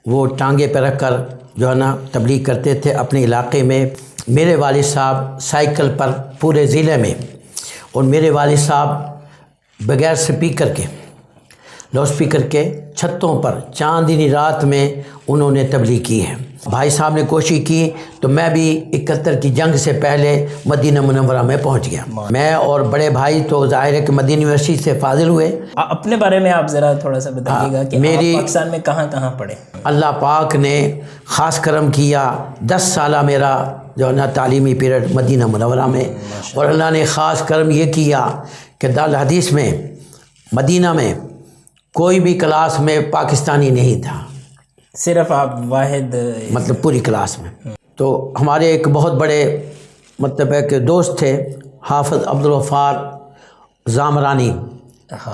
وہ ٹانگے پہ رکھ کر جو ہے نا تبلیغ کرتے تھے اپنے علاقے میں۔ میرے والد صاحب سائیکل پر پورے ضلع میں، اور میرے والد صاحب بغیر سپیکر کے، لاؤڈ سپیکر کے، چھتوں پر چاندنی رات میں انہوں نے تبلیغ کی ہے۔ بھائی صاحب نے کوشش کی تو میں بھی 71 کی جنگ سے پہلے مدینہ منورہ میں پہنچ گیا۔ میں اور بڑے بھائی تو ظاہر ہے کہ مدینہ یونیورسٹی سے فاضل ہوئے۔ اپنے بارے میں آپ ذرا تھوڑا سا بتائیے گا کہ آپ پاکستان میں کہاں کہاں پڑھے؟ اللہ پاک نے خاص کرم کیا، 10 سالہ میرا جو ہے نا تعلیمی پیریڈ مدینہ منورہ میں، اور اللہ نے خاص کرم یہ کیا کہ دارالحدیث میں مدینہ میں کوئی بھی کلاس میں پاکستانی نہیں تھا، صرف آپ واحد مطلب پوری کلاس میں۔ تو ہمارے ایک بہت بڑے مطلب ہے کہ دوست تھے حافظ عبدالغفار زامرانی،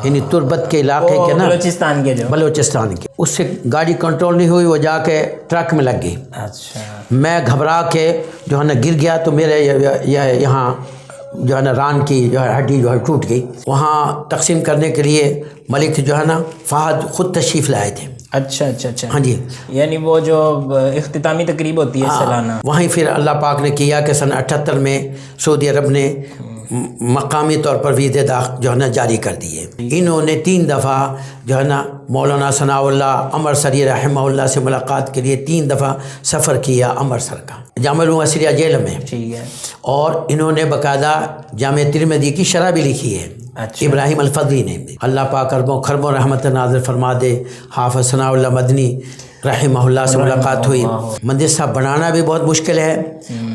یعنی تربت کے علاقے کے نا، بلوچستان کے، جو بلوچستان کے، اس سے گاڑی کنٹرول نہیں ہوئی، وہ جا کے ٹرک میں لگ گئی۔ اچھا، میں گھبرا کے جو ہے نا گر گیا، تو میرے یہاں جو ہے نا ران کی جو ہے ہڈی جو ہے ٹوٹ گئی۔ وہاں تقسیم کرنے کے لیے ملک جو ہے نا فہد خود تشریف لائے تھے۔ اچھا اچھا اچھا، ہاں جی، یعنی وہ جو اختتامی تقریب ہوتی ہے سالانہ، وہیں پھر اللہ پاک نے کیا کہ سن 78 میں سعودی عرب نے مقامی طور پر ویزے جو ہے نا جاری کر دیے۔ انہوں نے 3 دفعہ جو ہے نا مولانا ثناء اللہ امرتسری رحمہ اللہ سے ملاقات کے لیے 3 دفعہ سفر کیا امرتسر کا، جامعہ الوسیلہ جیل میں، ٹھیک ہے، اور انہوں نے باقاعدہ جامع ترمذی کی شرح بھی لکھی ہے۔ اچھا، ابراہیم الفضلی نے بھی۔ اللہ پاک اربوں خربوں رحمت نازل فرما دے۔ حافظ ثناء اللہ مدنی رحمہ اللہ سے ملاقات ہوئی۔ مدرسہ بنانا بھی بہت مشکل ہے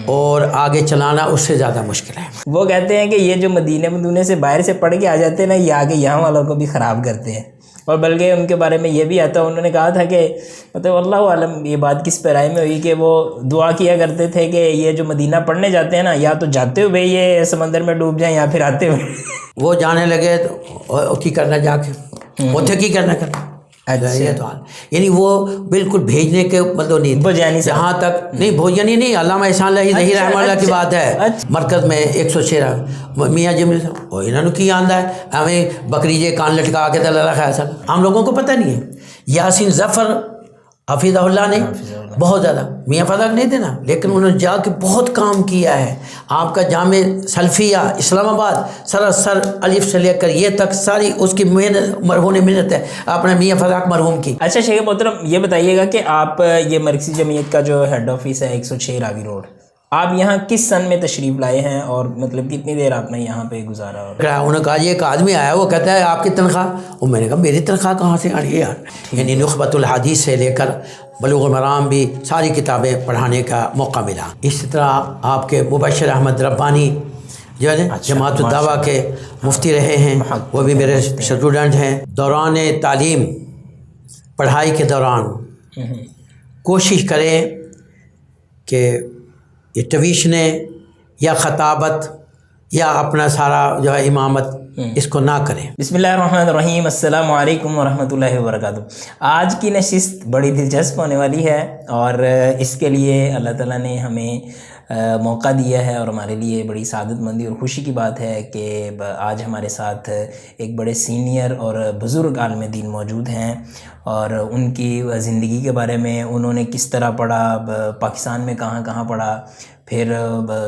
اور آگے چلانا اس سے زیادہ مشکل ہے۔ وہ کہتے ہیں کہ یہ جو مدینہ مدونے سے باہر سے پڑھ کے آ جاتے ہیں نا، یہ آگے یہاں والوں کو بھی خراب کرتے ہیں، اور بلکہ ان کے بارے میں یہ بھی آتا ہے، انہوں نے کہا تھا کہ مطلب اللہ عالم یہ بات کس پیرائی میں ہوئی کہ وہ دعا کیا کرتے تھے کہ یہ جو مدینہ پڑھنے جاتے ہیں نا، یا تو جاتے ہوئے یہ سمندر میں ڈوب جائیں یا پھر آتے ہوئے۔ وہ جانے لگے تو کی کرنا جا کے اتنے کی کرنا یعنی وہ بالکل بھیجنے کے مطلب نہیں، جہاں تک نہیں بھوجنی نہیں۔ علامہ احسان اللہ ظہیر رحمہ اللہ کی بات ہے، مرکز میں 106 میاں جمیل صاحب وہ انہوں نے کی آندہ ہے، ہمیں بکریجے کان لٹکا کے دل رکھا ہے، ہم لوگوں کو پتہ نہیں ہے۔ یاسین ظفر حفیظہ اللہ نے بہت زیادہ، میاں فضل نہیں تھے نا، لیکن انہوں نے جا کے بہت کام کیا ہے۔ آپ کا جامع سلفیہ اسلام آباد سراسر الف سے لے کر یہ تک ساری اس کی محنت مرہون محنت ہے اپنے میاں فضل مرحوم کی۔ اچھا شیخ محترم، یہ بتائیے گا کہ آپ یہ مرکزی جمعیت کا جو ہیڈ آفس ہے 106 راوی روڈ، آپ یہاں کس سن میں تشریف لائے ہیں اور مطلب کتنی دیر آپ نے یہاں پہ گزارا؟ انہوں نے کہا ایک آدمی آیا، وہ کہتا ہے آپ کی تنخواہ، اور میں نے کہا میری تنخواہ کہاں سے آ رہی ہے یار؟ یعنی نخبۃ الحدیث سے لے کر بلوغ المرام بھی ساری کتابیں پڑھانے کا موقع ملا۔ اسی طرح آپ کے مبشر احمد ربانی جو ہے جماعت الدعوہ کے مفتی رہے ہیں، وہ بھی میرے اسٹوڈنٹ ہیں۔ دوران تعلیم پڑھائی کے دوران کوشش کریں کہ یہ ٹویشنیں یا خطابت یا اپنا سارا جو ہے امامت اس کو نہ کریں۔ بسم اللہ الرحمن الرحیم، السلام علیکم ورحمۃ اللہ وبرکاتہ۔ آج کی نشست بڑی دلچسپ ہونے والی ہے، اور اس کے لیے اللہ تعالیٰ نے ہمیں موقع دیا ہے، اور ہمارے لیے بڑی سعادت مندی اور خوشی کی بات ہے کہ آج ہمارے ساتھ ایک بڑے سینئر اور بزرگ عالم دین موجود ہیں، اور ان کی زندگی کے بارے میں انہوں نے کس طرح پڑھا، پاکستان میں کہاں کہاں پڑھا، پھر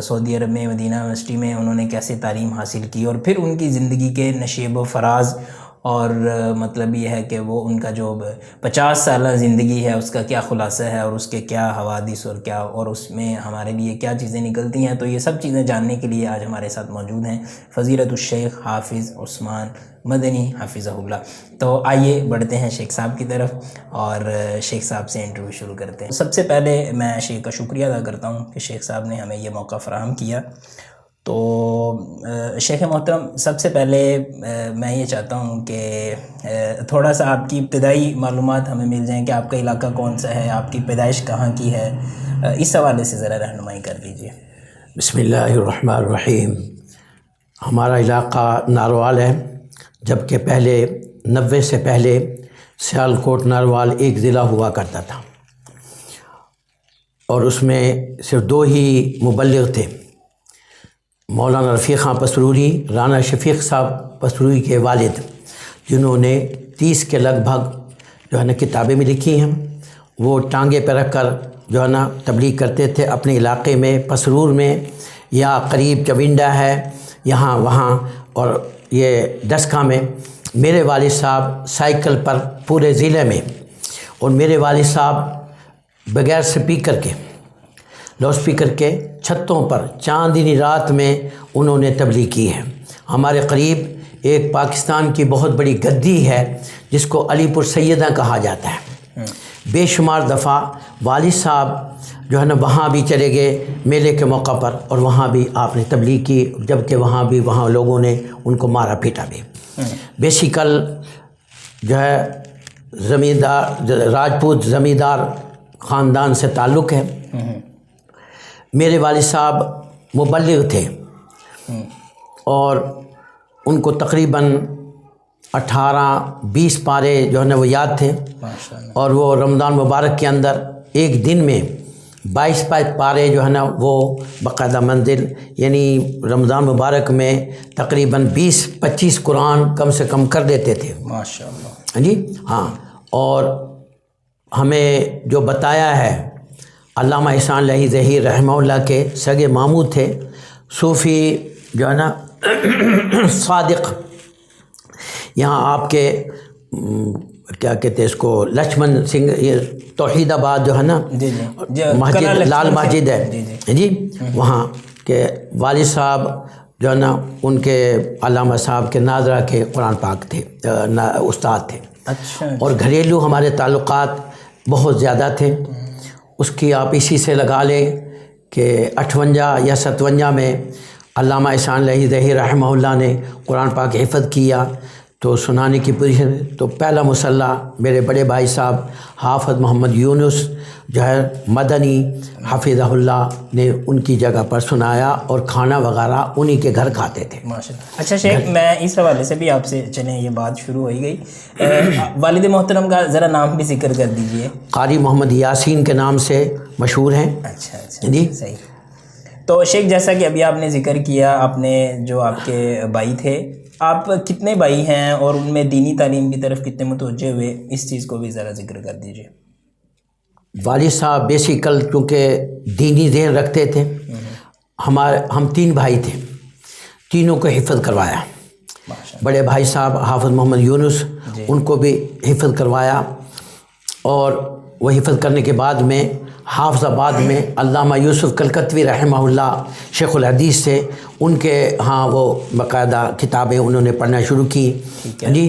سعودی عرب میں مدینہ یونیورسٹی میں انہوں نے کیسے تعلیم حاصل کی، اور پھر ان کی زندگی کے نشیب و فراز، اور مطلب یہ ہے کہ وہ ان کا جو 50 سالہ زندگی ہے اس کا کیا خلاصہ ہے، اور اس کے کیا حوادث اور کیا، اور اس میں ہمارے لیے کیا چیزیں نکلتی ہیں۔ تو یہ سب چیزیں جاننے کے لیے آج ہمارے ساتھ موجود ہیں فضیلت الشیخ حافظ عثمان مدنی حفظہ اللہ۔ تو آئیے بڑھتے ہیں شیخ صاحب کی طرف، اور شیخ صاحب سے انٹرویو شروع کرتے ہیں۔ سب سے پہلے میں شیخ کا شکریہ ادا کرتا ہوں کہ شیخ صاحب نے ہمیں یہ موقع فراہم کیا۔ تو شیخ محترم، سب سے پہلے میں یہ چاہتا ہوں کہ تھوڑا سا آپ کی ابتدائی معلومات ہمیں مل جائیں کہ آپ کا علاقہ کون سا ہے، آپ کی پیدائش کہاں کی ہے، اس حوالے سے ذرا رہنمائی کر دیجیے۔ بسم اللہ الرحمن الرحیم۔ ہمارا علاقہ ناروال ہے، جبکہ پہلے 90 سے پہلے سیالکوٹ ناروال ایک ضلع ہوا کرتا تھا، اور اس میں صرف 2 ہی مبلغ تھے، مولانا رفیق خان پسروری، رانا شفیق صاحب پسروری کے والد، جنہوں نے 30 کے لگ بھگ جو ہے نا کتابیں بھی لکھی ہیں، وہ ٹانگے پہ رکھ کر جو ہے نا تبلیغ کرتے تھے اپنے علاقے میں، پسرور میں یا قریب چونڈا ہے یہاں وہاں، اور یہ ڈسکا میں۔ میرے والد صاحب سائیکل پر پورے ضلع میں، اور میرے والد صاحب بغیر سپیکر کے، لاؤڈ سپیکر کے، چھتوں پر چاندنی رات میں انہوں نے تبلیغ کی ہے۔ ہمارے قریب ایک پاکستان کی بہت بڑی گدی ہے جس کو علی پور سیدہ کہا جاتا ہے۔ بے شمار دفعہ والد صاحب جو ہے نا وہاں بھی چلے گئے میلے کے موقع پر، اور وہاں بھی آپ نے تبلیغ کی، جبکہ وہاں لوگوں نے ان کو مارا پیٹا بھی۔ بیسیکل جو ہے زمیندار، راجپوت زمیندار خاندان سے تعلق ہے۔ میرے والد صاحب مبلغ تھے، اور ان کو تقریباً 18-20 پارے جو ہے نا وہ یاد تھے، اور وہ رمضان مبارک کے اندر ایک دن میں 22 پارے جو ہے نا وہ باقاعدہ منزل، یعنی رمضان مبارک میں تقریباً 20-25 قرآن کم سے کم کر دیتے تھے، ماشاء اللہ جی ہاں۔ اور ہمیں جو بتایا ہے علامہ احسان الہی ظہیر رحمہ اللہ کے سگے ماموں تھے، صوفی جو ہے نا صادق، یہاں آپ کے کیا کہتے ہیں اس کو، لچھمن سنگھ، یہ توحید آباد جو ہے نا مسجد، لال مسجد ہے جی، وہاں کے والد صاحب جو ہے نا ان کے علامہ صاحب کے ناظرہ کے قرآن پاک تھے، استاد تھے۔ اچھا، اور گھریلو ہمارے تعلقات بہت زیادہ تھے۔ اس کی آپ اسی سے لگا لیں کہ 58 یا 57 میں علامہ احسان الہی ظہیر رحمہ اللہ نے قرآن پاک حفظ کیا، تو سنانے کی پوزیشن، تو پہلا مصلح میرے بڑے بھائی صاحب حافظ محمد یونس جو ہے مدنی حفظہ اللہ نے ان کی جگہ پر سنایا، اور کھانا وغیرہ انہی کے گھر کھاتے تھے۔ ماشاءاللہ۔ اچھا شیخ، میں اس حوالے سے بھی آپ سے چلیں، یہ بات شروع ہو گئی، والد محترم کا ذرا نام بھی ذکر کر دیجئے۔ قاری محمد یاسین کے نام سے مشہور ہیں۔ اچھا جی صحیح۔ تو شیخ جیسا کہ ابھی آپ نے ذکر کیا، آپ نے جو آپ کے بھائی تھے، آپ کتنے بھائی ہیں اور ان میں دینی تعلیم کی طرف کتنے متوجہ ہوئے، اس چیز کو بھی ذرا ذکر کر دیجئے۔ والد صاحب بیسیکل چونکہ دینی ذہن رکھتے تھے، ہم 3 بھائی تھے، تینوں کو حفظ کروایا۔ بڑے بھائی صاحب حافظ محمد یونس، ان کو بھی حفظ کروایا، اور وہ حفظ کرنے کے بعد میں حافظ آباد میں علامہ یوسف کلکتوی رحمہ اللہ شیخ الحدیث سے، ان کے ہاں وہ باقاعدہ کتابیں انہوں نے پڑھنا شروع کی جی۔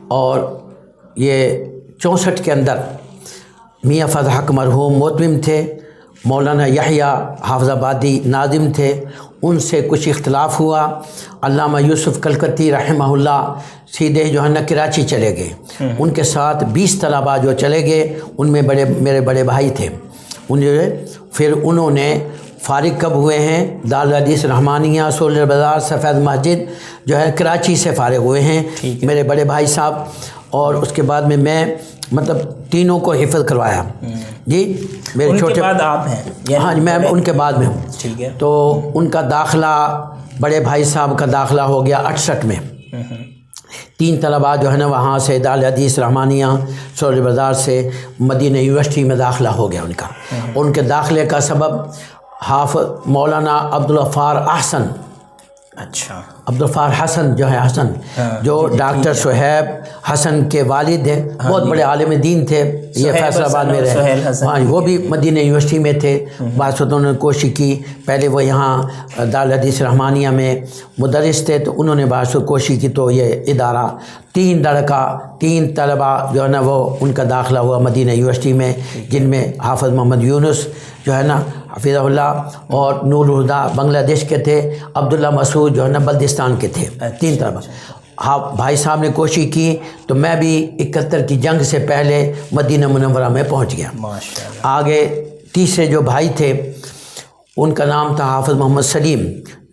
اور یہ 64 کے اندر میاں فضل حق مرحوم متمم تھے، مولانا یحییٰ حافظ آبادی ناظم تھے، ان سے کچھ اختلاف ہوا، علامہ یوسف کلکتی رحمہ اللہ سیدھے جو ہے نا کراچی چلے گئے، ان کے ساتھ 20 طلباء جو چلے گئے، ان میں میرے بڑے بھائی تھے، پھر انہوں نے فارغ کب ہوئے ہیں، دارالحدیث رحمانیہ سولر بازار سفید مسجد جو ہے کراچی سے فارغ ہوئے ہیں میرے بڑے بھائی صاحب، اور اس کے بعد میں مطلب تینوں کو حفظ کروایا جی۔ میرے چھوٹے بعد آپ ہیں؟ ہاں جی، میں ان کے بعد میں ہوں۔ ٹھیک ہے۔ تو ان کا داخلہ، بڑے بھائی صاحب کا داخلہ ہو گیا 68 میں، 3 طلباء جو ہے نا وہاں سے دارالحدیث رحمانیہ سولر بازار سے مدینہ یونیورسٹی میں داخلہ ہو گیا ان کا۔ ان کے داخلے کا سبب حافظ مولانا عبدالغفار احسن، اچھا عبدالغفار حسن جو ہے، حسن جو ڈاکٹر صہیب حسن کے والد ہیں، بہت بڑے عالم دین تھے، یہ فیصل آباد میں رہے، ہاں وہ بھی مدینہ یونیورسٹی میں تھے۔ بعض انہوں نے کوشش کی، پہلے وہ یہاں دارالحدیث رحمانیہ میں مدرس تھے، تو انہوں نے بعض کوشش کی، تو یہ ادارہ 3 طلباء جو ہے نا وہ ان کا داخلہ ہوا مدینہ یونیورسٹی میں، جن میں حافظ محمد یونس جو ہے نا حفظہ اللہ، اور نور الہدا بنگلہ دیش کے تھے، عبداللہ مسعود جو ہے نا بلدستان کے تھے، 3 طلباء۔ ہاں بھائی صاحب نے کوشش کی، تو میں بھی 71 کی جنگ سے پہلے مدینہ منورہ میں پہنچ گیا۔ آگے تیسرے جو بھائی تھے ان کا نام تھا حافظ محمد سلیم،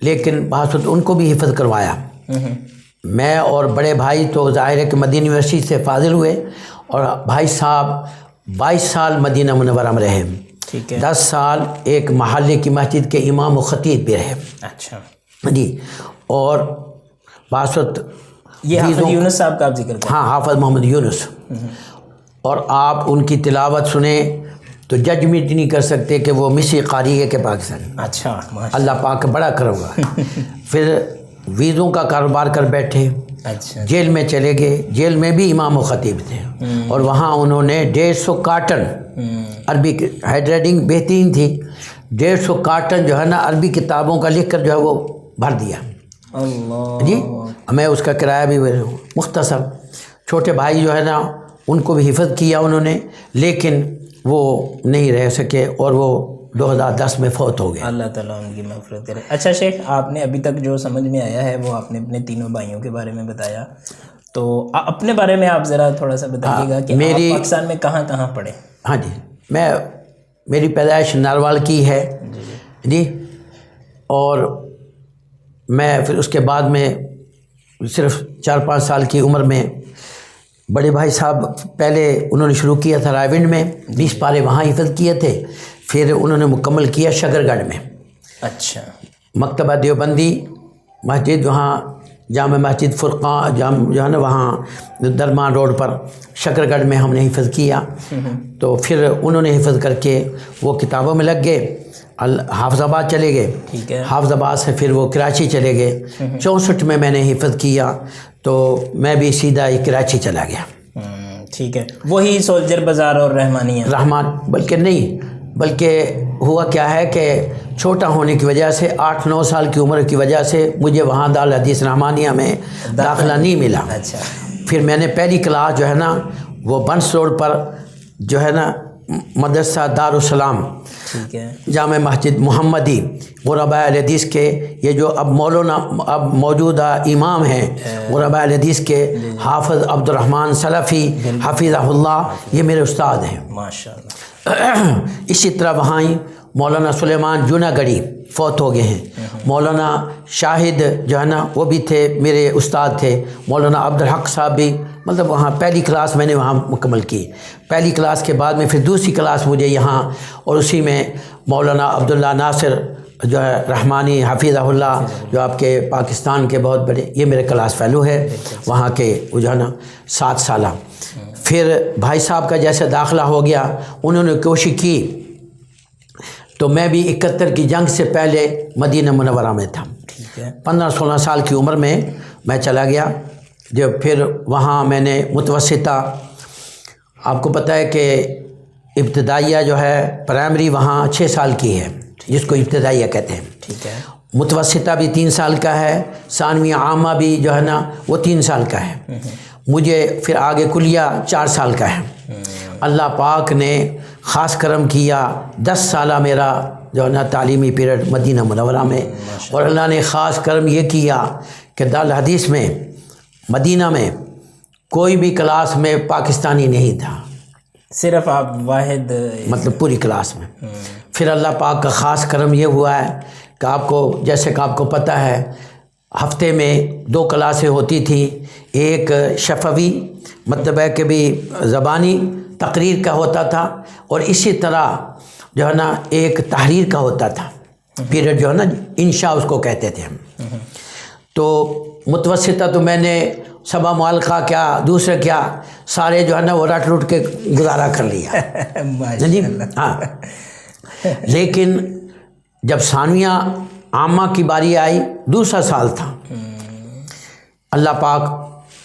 لیکن بحثت ان کو بھی حفظ کروایا۔ میں اور بڑے بھائی تو ظاہر ہے کہ مدینہ یونیورسٹی سے فاضل ہوئے، اور بھائی صاحب 22 سال مدینہ منورہ میں رہے، 10 سال ایک محلے کی مسجد کے امام و خطیب بھی رہے۔ اچھا جی، اور باسط یہ حافظ یونس صاحب کا آپ ذکر کریں؟ ہاں، حافظ محمد یونس، اور آپ ان کی تلاوت سنیں تو ججمنٹ نہیں کر سکتے کہ وہ مصری قاری ہے کہ پاکستانی. اچھا اللہ پاک کا بڑا کرم ہوا. پھر ویزوں کا کاروبار کر بیٹھے. اچھا. جیل میں چلے گئے. جیل میں بھی امام و خطیب تھے اور وہاں انہوں نے 150 کارٹن عربی ہینڈ رائٹنگ بہترین تھی. 150 کارٹن جو ہے نا عربی کتابوں کا لکھ کر جو ہے وہ بھر دیا. اللہ جی میں اس کا کرایہ بھی مختصر. چھوٹے بھائی جو ہے نا ان کو بھی حفظ کیا انہوں نے، لیکن وہ نہیں رہ سکے اور وہ 2010 میں فوت ہو گئے. اللہ تعالیٰ ان کی مغفرت کرے. اچھا شیخ، آپ نے ابھی تک جو سمجھ میں آیا ہے وہ آپ نے اپنے تینوں بھائیوں کے بارے میں بتایا، تو اپنے بارے میں آپ ذرا تھوڑا سا بتائیے گا کہ آپ پاکستان میں کہاں کہاں پڑھے؟ ہاں جی، میری پیدائش ناروال کی ہے جی، اور میں پھر اس کے بعد میں صرف 4-5 سال کی عمر میں بڑے بھائی صاحب پہلے انہوں نے شروع کیا تھا رائے ونڈ میں، 20 پارے وہاں حفظ کیے تھے. پھر انہوں نے مکمل کیا شکر گڑھ میں. اچھا. مکتبہ دیوبندی مسجد، وہاں جامع مسجد فرقان جو ہے نا وہاں درمان روڈ پر شکر گڑھ میں ہم نے حفظ کیا. تو پھر انہوں نے حفظ کر کے وہ کتابوں میں لگ گئے. حافظ آباد چلے گئے. ٹھیک ہے. حافظ آباد سے پھر وہ کراچی چلے گئے. 64 میں نے حفظ کیا تو میں بھی سیدھا ہی کراچی چلا گیا. ٹھیک ہے. وہی سولجر بازار اور رحمانیہ بلکہ نہیں، بلکہ ہوا کیا ہے کہ چھوٹا ہونے کی وجہ سے 8-9 سال کی عمر کی وجہ سے مجھے وہاں دارالحدیث رحمانیہ میں داخلہ نہیں ملا. اچھا. پھر میں نے پہلی کلاس جو ہے نا وہ بنس روڈ پر جو ہے نا مدرسہ دارالسلام ٹھیک ہے جامع مسجد محمدی غرباء الحدیث کے، یہ جو اب مولانا اب موجودہ امام ہیں غرباء الحدیث کے حافظ عبد الرحمن سلفی حفظہ اللہ، یہ میرے استاد ہیں ماشاء اللہ. اسی طرح وہاں ہی مولانا سلیمان جوناگڑھی فوت ہو گئے ہیں. مولانا شاہد جو ہے نا وہ بھی تھے میرے استاد تھے. مولانا عبدالحق صاحب بھی، مطلب وہاں پہلی کلاس میں نے وہاں مکمل کی. پہلی کلاس کے بعد میں پھر دوسری کلاس مجھے یہاں، اور اسی میں مولانا عبداللہ ناصر جو ہے رحمانی حفظہ اللہ جو آپ کے پاکستان کے بہت بڑے، یہ میرے کلاس فیلو ہے وہاں کے، وہ جو ہے نا 7 سالہ. پھر بھائی صاحب کا جیسے داخلہ ہو گیا، انہوں نے کوشش کی تو میں بھی 71 کی جنگ سے پہلے مدینہ منورہ میں تھا. 15-16 سال کی عمر میں میں چلا گیا. جب پھر وہاں میں نے متوسطہ، آپ کو پتہ ہے کہ ابتدائیہ جو ہے پرائمری وہاں 6 سال کی ہے جس کو ابتدائیہ کہتے ہیں. ٹھیک ہے. متوسطہ بھی 3 سال کا ہے، ثانویہ عامہ بھی جو ہے نا وہ 3 سال کا ہے. مجھے پھر آگے کلیہ 4 سال کا ہے. اللہ پاک نے خاص کرم کیا، 10 سالہ میرا جو ہے نا تعلیمی پیریڈ مدینہ منورہ میں، اور اللہ نے خاص کرم یہ کیا کہ دارالحدیث میں مدینہ میں کوئی بھی کلاس میں پاکستانی نہیں تھا، صرف آپ واحد، مطلب پوری کلاس میں. پھر اللہ پاک کا خاص کرم یہ ہوا ہے کہ آپ کو جیسے کہ آپ کو پتہ ہے ہفتے میں 2 کلاسیں ہوتی تھیں. ایک شفوی مطلب ہے کہ بھی زبانی تقریر کا ہوتا تھا، اور اسی طرح جو ہے نا ایک تحریر کا ہوتا تھا پیریڈ جو ہے نا انشاء اس کو کہتے تھے ہم. تو متوسطہ تو میں نے صبا معلقہ کیا دوسرے کیا سارے جو ہے نا وہ رٹ روٹ کے گزارا کر لیا جی. ہاں، لیکن جب ثانویہ عامہ کی باری آئی، دوسرا سال تھا، اللہ پاک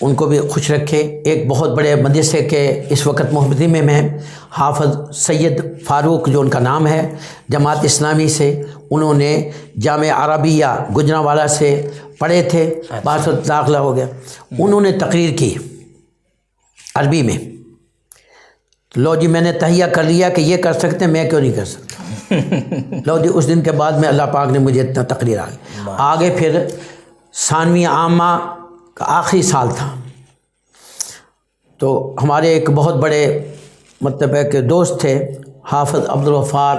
ان کو بھی خوش رکھے. ایک بہت بڑے مدرسے کے اس وقت محمدی میں حافظ سید فاروق جو ان کا نام ہے، جماعت اسلامی سے انہوں نے جامع عربیہ گجرانوالہ سے پڑھے تھے، بعد میں داخلہ ہو گیا. انہوں نے تقریر کی عربی میں. لو جی میں نے تہیہ کر لیا کہ یہ کر سکتے ہیں، میں کیوں نہیں کر سکتا. لو جی اس دن کے بعد میں اللہ پاک نے مجھے اتنا تقریر آگے پھر ثانویہ عامہ کا آخری سال تھا. تو ہمارے ایک بہت بڑے مطلب ہے کہ دوست تھے حافظ عبدالغفار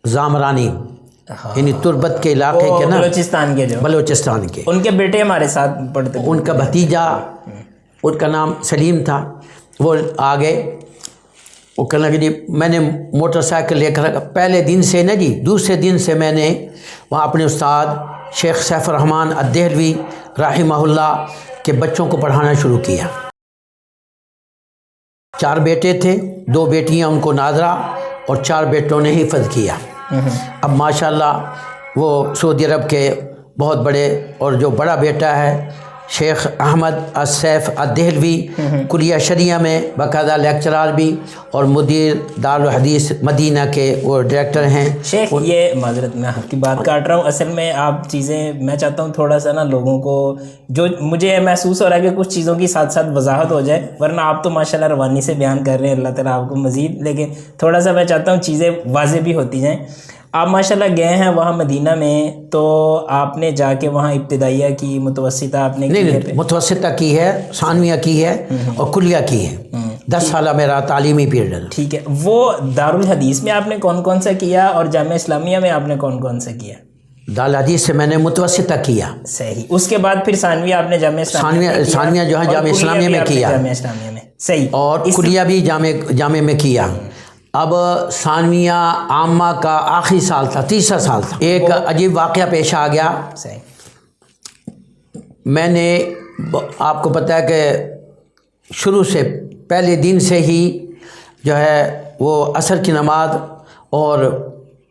زامرانی، یعنی تربت کے علاقے کے نا، بلوچستان کے، جو بلوچستان کے. ان کے بیٹے ہمارے ساتھ پڑھتے، ان کا بھتیجا، ان کا نام سلیم تھا، وہ آگے وہ کہنے لگے جی میں نے موٹر سائیکل لے کر پہلے دن سے نا جی دوسرے دن سے میں نے وہاں اپنے استاد شیخ سیف الرحمن الدہلوی رحمہ اللہ کے بچوں کو پڑھانا شروع کیا. 4 بیٹے تھے، 2 بیٹیاں ان کو ناظرہ اور 4 بیٹوں نے حفظ کیا. اب ماشاءاللہ وہ سعودی عرب کے بہت بڑے، اور جو بڑا بیٹا ہے شیخ احمد السیف الدہلوی کلیہ شریعہ میں باقاعدہ لیکچرار بھی، اور مدیر دارالحدیث مدینہ کے وہ ڈائریکٹر ہیں. شیخ یہ معذرت میں آپ کی بات کاٹ رہا ہوں، اصل میں آپ چیزیں میں چاہتا ہوں تھوڑا سا نا لوگوں کو، جو مجھے محسوس ہو رہا ہے کہ کچھ چیزوں کی ساتھ ساتھ وضاحت ہو جائے، ورنہ آپ تو ماشاءاللہ روانی سے بیان کر رہے ہیں، اللہ تعالیٰ آپ کو مزید، لیکن تھوڑا سا میں چاہتا ہوں چیزیں واضح بھی ہوتی جائیں. آپ ماشاءاللہ گئے ہیں وہاں مدینہ میں، تو آپ نے جا کے وہاں ابتدائیہ کی، متوسطہ آپ نے کی؟ نہیں، متوسطہ کی ہے، ثانویہ کی ہے، اور کلیہ کی ہے. 10 سالہ میرا تعلیمی پیریڈ ہے. ٹھیک ہے. وہ دارالحدیث میں آپ نے کون کون سا کیا، اور جامعہ اسلامیہ میں آپ نے کون کون سا کیا؟ دارالحدیث سے میں نے متوسطہ کیا. صحیح. اس کے بعد پھر ثانویہ آپ نے جامعہ ثانویہ جو ہے جامعہ اسلامیہ میں کیا، جامعہ اسلامیہ میں. صحیح. اور کلیہ بھی جامعہ میں کیا. اب ثانویہ عامہ کا آخری سال تھا، تیسرا سال تھا. ایک عجیب واقعہ پیش آ گیا. صحیح. میں نے، آپ کو پتہ ہے کہ شروع سے پہلے دن سے ہی جو ہے وہ عصر کی نماز اور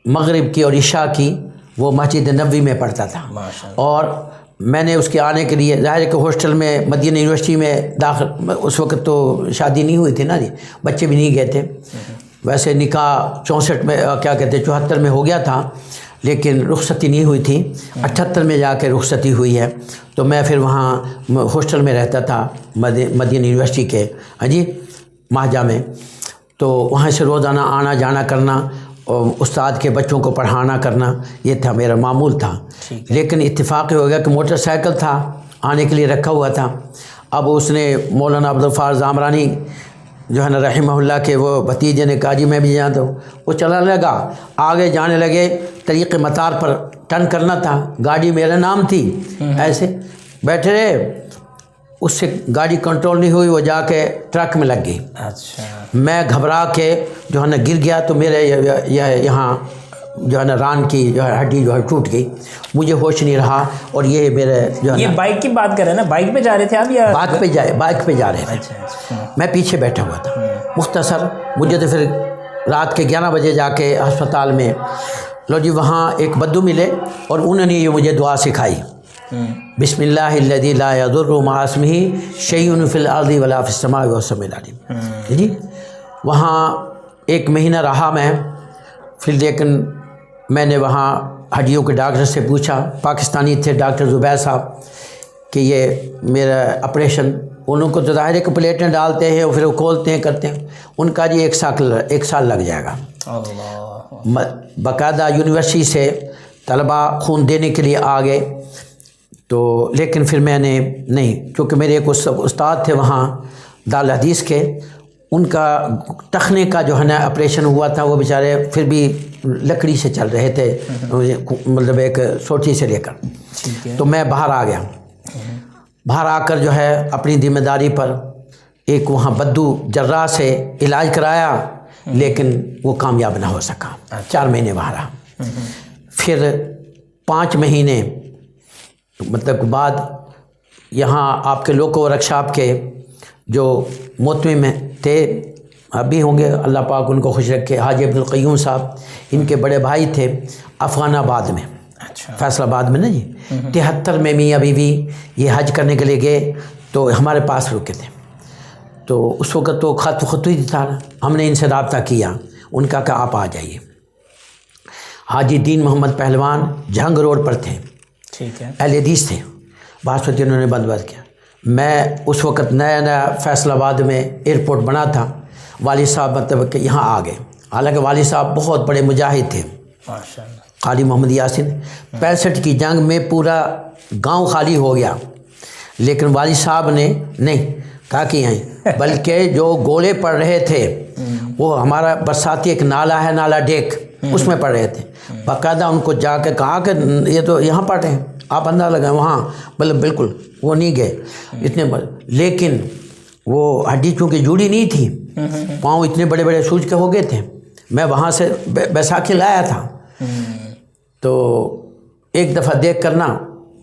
مغرب کی اور عشاء کی وہ مسجد نبوی میں پڑھتا تھا. اور میں نے اس کے آنے کے لیے، ظاہر ہے کہ ہاسٹل میں مدینہ یونیورسٹی میں داخل، اس وقت تو شادی نہیں ہوئی تھی نا جی، بچے بھی نہیں گئے تھے. ویسے نکاح 64 میں، کیا کہتے ہیں 74 میں ہو گیا تھا، لیکن رخصتی نہیں ہوئی تھی. 78 میں جا کے رخصتی ہوئی ہے. تو میں پھر وہاں ہاسٹل میں رہتا تھا مدینہ یونیورسٹی کے، ہاں جی، مہجہ میں. تو وہاں سے روزانہ آنا جانا کرنا، اور استاد کے بچوں کو پڑھانا کرنا، یہ تھا میرا معمول تھا. لیکن اتفاق ہو گیا کہ موٹر سائیکل تھا آنے کے لیے رکھا ہوا تھا. اب اس نے مولانا عبدالغفار زامرانی جو ہے نا رحمہ اللہ کے وہ بھتیجے نے کہا جی میں بھی جانتا ہوں. وہ چلا لگا، آگے جانے لگے، طریق مطار پر ٹرن کرنا تھا، گاڑی میرا نام تھی، ایسے بیٹھے رہے. اس سے گاڑی کنٹرول نہیں ہوئی، وہ جا کے ٹرک میں لگ گئی. اچھا. میں گھبرا کے جو ہے نا گر گیا، تو میرے یہاں جو ہے نا ران کی جو ہے ہڈی جو ہے ٹوٹ گئی. مجھے ہوش نہیں رہا. اور یہ میرے جو ہے، یہ بائک کی بات کر رہے ہیں نا، بائک پہ جا رہے تھے آپ یا؟ بائک پہ جا رہے تھے. میں پیچھے بیٹھا ہوا تھا. مختصر مجھے تو پھر رات کے 11 بجے جا کے ہسپتال میں، لو جی وہاں ایک بدو ملے، اور انہوں نے یہ مجھے دعا سکھائی، بسم اللہ الذی لا یضر مع اسمہ شیء فی الارض ولا فی السماء وهو السمیع العلیم. جی وہاں 1 مہینہ رہا میں. پھر لیکن میں نے وہاں ہڈیوں کے ڈاکٹر سے پوچھا، پاکستانی تھے ڈاکٹر زبیر صاحب، کہ یہ میرا آپریشن، انہوں کو تو ظاہر ہے کہ پلیٹیں ڈالتے ہیں اور پھر وہ کھولتے ہیں کرتے ہیں. ان کا جی 1 سال لگ جائے گا. باقاعدہ یونیورسٹی سے طلبہ خون دینے کے لیے آ گئے. تو لیکن پھر میں نے نہیں، کیونکہ میرے ایک استاد تھے وہاں دارالحدیث کے، ان کا ٹخنے کا جو ہے نا آپریشن ہوا تھا. وہ بیچارے پھر بھی لکڑی سے چل رہے تھے، مطلب ایک سوٹی سے لے کر. تو میں باہر آ گیا. باہر آ کر جو ہے اپنی ذمہ داری پر ایک وہاں بدو جراح سے علاج کرایا، لیکن وہ کامیاب نہ ہو سکا. 4 مہینے باہر رہا. پھر 5 مہینے مطلب بعد یہاں آپ کے لوکو ورک شاپ کے جو محتمم تھے، ابھی ہوں گے، اللہ پاک ان کو خوش رکھے، حاجی عبدالقیوم صاحب، ان کے بڑے بھائی تھے افغان آباد میں، فیصل آباد میں نا جی. 73 میں میاں بیوی یہ حج کرنے کے لیے گئے، تو ہمارے پاس رکے تھے. تو اس وقت تو خط ہی تھا. ہم نے ان سے رابطہ کیا، ان کا کہ آپ آ جائیے. حاجی دین محمد پہلوان جھنگ روڈ پر تھے، ٹھیک ہے، اہل حدیث تھے. باسپتی انہوں نے بندوبست کیا. میں اس وقت نیا فیصل آباد میں ایئرپورٹ بنا تھا. والد صاحب مطلب کہ یہاں آ گئے. حالانکہ والد صاحب بہت بڑے مجاہد تھے، قاری محمد یاسین. 65 کی جنگ میں پورا گاؤں خالی ہو گیا، لیکن والد صاحب نے نہیں کہا کہ یہیں، بلکہ جو گولے پڑ رہے تھے وہ ہمارا برساتی ایک نالا ہے، نالا ڈیک، اس میں پڑ رہے تھے. باقاعدہ ان کو جا کے کہا کہ یہ تو یہاں پڑھ رہے ہیں، آپ اندازہ لگائیں وہاں، مطلب بالکل وہ نہیں گئے اتنے. لیکن وہ ہڈی چونکہ جڑی نہیں تھی، پاؤں اتنے بڑے بڑے سوج کے ہو گئے تھے. میں وہاں سے بیساکھی لایا تھا. تو ایک دفعہ دیکھ کر نا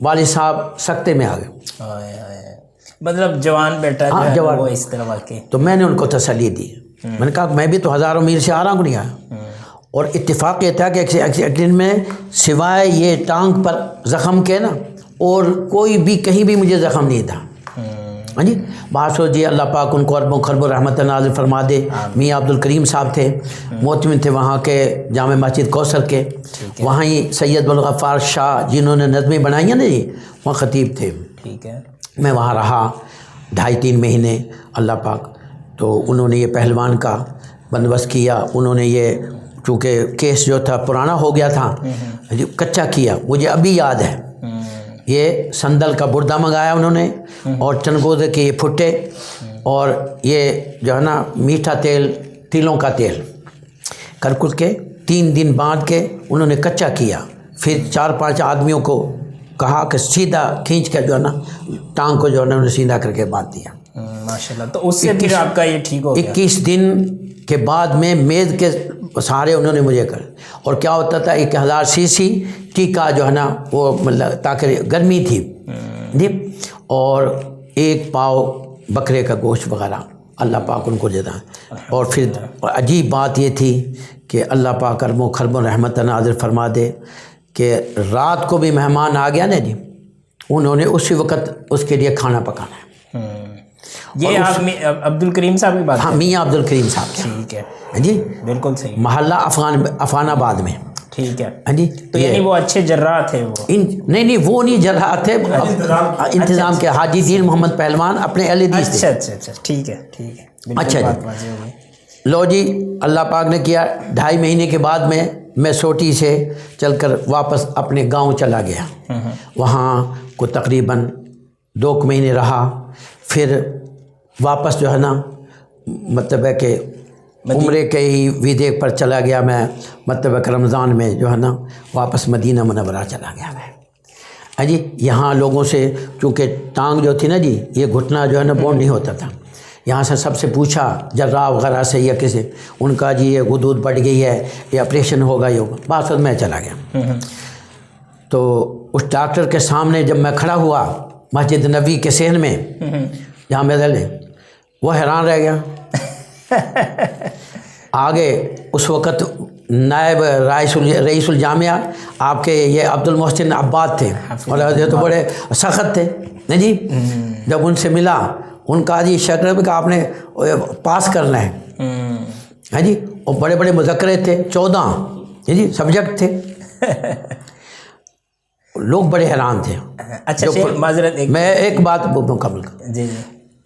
والد صاحب سکتے میں آ گئے. مطلب جوان بیٹا جوان، وہ اس طرح واقعی. تو میں نے ان کو تسلی دی میں نے کہا میں بھی تو ہزاروں میل سے آ رہا ہوں نہیں آیا. اور اتفاق یہ تھا کہ ایکسیڈنٹ میں سوائے یہ ٹانگ پر زخم کے نا اور کوئی بھی کہیں بھی مجھے زخم نہیں تھا. ہاں جی باسو جی اللہ پاک ان کو ارب و خرب و رحمت نازل فرما دے. میاں عبد الکریم صاحب تھے محتمم تھے وہاں کے جامع مسجد کوثر کے. وہاں ہی سید الغفار شاہ جنہوں نے نظمیں بنائی ہیں نا جی وہاں خطیب تھے. ٹھیک ہے. میں وہاں رہا 2.5-3 مہینے. اللہ پاک تو انہوں نے یہ پہلوان کا بندوبست کیا. انہوں نے یہ چونکہ کیس جو تھا پرانا ہو گیا تھا کچا کیا. مجھے ابھی یاد ہے یہ سندل کا بردہ منگایا انہوں نے اور چنگوزے کے یہ پھٹے اور یہ جو ہے نا میٹھا تیل تیلوں کا تیل کر کل کے 3 دن باندھ کے انہوں نے کچا کیا. پھر 4-5 آدمیوں کو کہا کہ سیدھا کھینچ کے جو ہے نا ٹانگ کو جو ہے نا انہوں نے سیدھا کر کے باندھ دیا. ماشاءاللہ. تو اس سے پھر آپ کا یہ ٹھیک ہو گیا. 21 دن کے بعد میں میز کے سہارے انہوں نے مجھے کر. اور کیا ہوتا تھا 1000 cc ٹیکا جو ہے نا وہ مطلب تاکہ گرمی تھی جی اور 1 پاؤ بکرے کا گوشت وغیرہ اللہ پاک ان کو دیتا. اور پھر عجیب بات یہ تھی کہ اللہ پاک ارب و خرب و رحمت نازل فرما دے کہ رات کو بھی مہمان آ گیا نا جی انہوں نے اسی وقت اس کے لیے کھانا پکانا ہے. یہ آپ عبد الکریم صاحب کی بات. ہاں میاں عبد الکریم صاحب. ٹھیک ہے جی بالکل صحیح. محلہ افغان آباد میں. ٹھیک ہے. ہاں جی تو یعنی وہ اچھے جراح تھے وہ. نہیں وہ نہیں جراح تھے انتظام کے حاجی دین محمد پہلوان اپنے اہل حدیث تھے. اچھا ٹھیک ہے. اچھا جی لو جی اللہ پاک نے کیا 2.5 مہینے کے بعد میں سوٹی سے چل کر واپس اپنے گاؤں چلا گیا. وہاں کو تقریباً 2 مہینے رہا. پھر واپس جو ہے نا مطلب ہے کہ عمرے کے ہی ویدے پر چلا گیا میں. مطلب ہے کہ رمضان میں جو ہے نا واپس مدینہ منورہ چلا گیا میں. ہاں جی یہاں لوگوں سے چونکہ ٹانگ جو تھی نا جی یہ گھٹنا جو ہے نا بونڈ نہیں ہوتا تھا. یہاں سے سب سے پوچھا جراح وغیرہ سے یا کسی ان کا جی یہ غدود بڑھ گئی ہے یہ آپریشن ہوگا یہ ہوگا. بعد میں چلا گیا. تو اس ڈاکٹر کے سامنے جب میں کھڑا ہوا مسجد نبوی کے صحن میں جہاں میں دلے وہ حیران رہ گیا. آگے اس وقت نائب رئیس الجامعہ آپ کے یہ عبد المحسن عباد تھے اور یہ تو بڑے سخت تھے نہیں جی. جب ان سے ملا ان کا جی شکر کہ آپ نے پاس کرنا ہے. ہاں جی اور بڑے بڑے مذکرے تھے 14 جی سبجیکٹ تھے. لوگ بڑے حیران تھے. اچھا معذرت میں ایک بات مکمل کر جی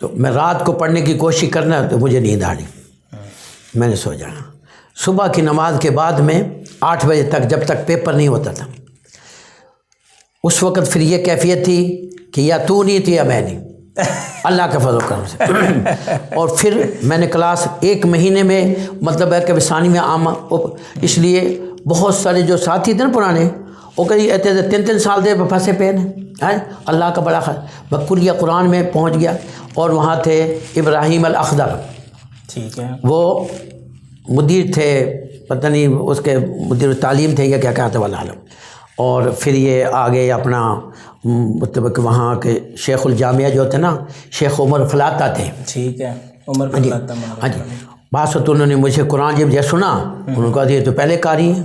تو میں رات کو پڑھنے کی کوشش کرنا تو مجھے نیند آ رہی. میں نے سو جانا. صبح کی نماز کے بعد میں 8 بجے تک جب تک پیپر نہیں ہوتا تھا اس وقت پھر یہ کیفیت تھی کہ یا تو نہیں تھی یا میں نہیں. اللہ کا فضل و کرم سے. اور پھر میں نے کلاس 1 مہینے میں مطلب ہے کہ ثانی میں عام اس لیے بہت سارے جو ساتھی تھے نا پرانے وہ کہیں 3 سال دے پھنسے پے ہیں. اللہ کا بڑا بکلیہ قرآن میں پہنچ گیا. اور وہاں تھے ابراہیم الاخضر. ٹھیک ہے. وہ مدیر تھے پتہ نہیں اس کے مدیر تعلیم تھے یا کیا کہتے والا عالم. اور پھر یہ آگے اپنا مطلب کہ وہاں کے شیخ الجامعہ جو تھے نا شیخ عمر فلاطہ تھے. ٹھیک ہے. عمر فلاطہ. ہاں جی بات تو انہوں نے مجھے قرآن جب سنا انہوں نے کہا یہ تو پہلے قاری ہیں.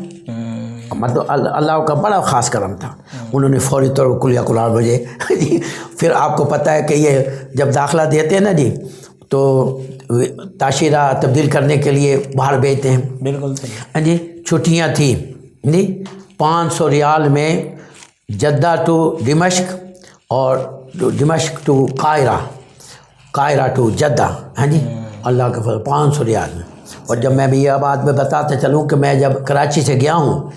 مطلب اللہ کا بڑا خاص کرم تھا. انہوں نے فوری طور پر کلیہ قرآن مجھے جی. پھر آپ کو پتہ ہے کہ یہ جب داخلہ دیتے ہیں نا جی تو تاشیرہ تبدیل کرنے کے لیے باہر بھیجتے ہیں. بالکل صحیح. ہاں جی چھٹیاں تھیں جی 500 ریال میں جدہ ٹو دمشق اور دمشق ٹو قاہرہ ٹو جدہ. ہاں جی اللہ کا فضل 500 ریال میں. اور جب میں بھی یہ بات میں بتاتا چلوں کہ میں جب کراچی سے گیا ہوں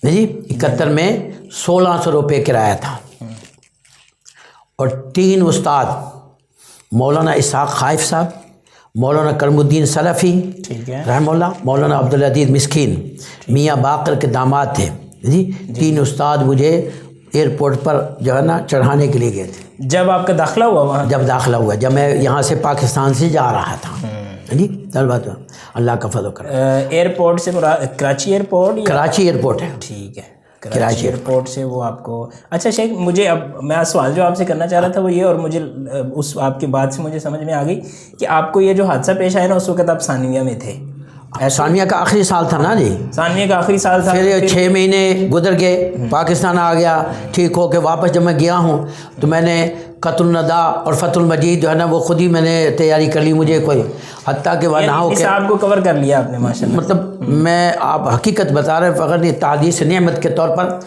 جی 71 میں 1600 روپے کرایہ تھا. اور 3 استاد مولانا اسحاق خائف صاحب مولانا کرم الدین سلفی رحمہ اللہ مولانا عبدالعزیز مسکین میاں باقر کے داماد تھے جی. 3 استاد مجھے ایئرپورٹ پر جو ہے نا چڑھانے کے لیے گئے تھے. جب آپ کا داخلہ ہوا وہاں جب داخلہ ہوا جب میں یہاں سے پاکستان سے جا رہا تھا جی بات اللہ کا فضل کرم. ایئرپورٹ سے کراچی ایئرپورٹ کراچی ایئرپورٹ ہے. ٹھیک ہے. کراچی ایئرپورٹ سے وہ آپ کو. اچھا شیخ, مجھے اب میں سوال جو آپ سے کرنا چاہ رہا تھا وہ یہ, اور مجھے اس آپ کی بات سے مجھے سمجھ میں آ گئی کہ آپ کو یہ جو حادثہ پیش آیا نا اس وقت آپ ثانویہ میں تھے. ثانویہ کا آخری سال تھا نا جی, ثانویہ کا آخری سال تھا. پھر 6 مہینے گزر گئے, پاکستان آ گیا ٹھیک ہو کے. واپس جب میں گیا ہوں تو میں نے قطع النداء اور فتح المجید جو ہے نا وہ خود ہی میں نے تیاری کر لی. مجھے کوئی حتیٰ کہ وہ نہ ہو کہ آپ کو کور کر لیا آپ نے ماشاء اللہ. مطلب میں آپ حقیقت بتا رہے ہیں, فقط یہ تعدیث نعمت کے طور پر.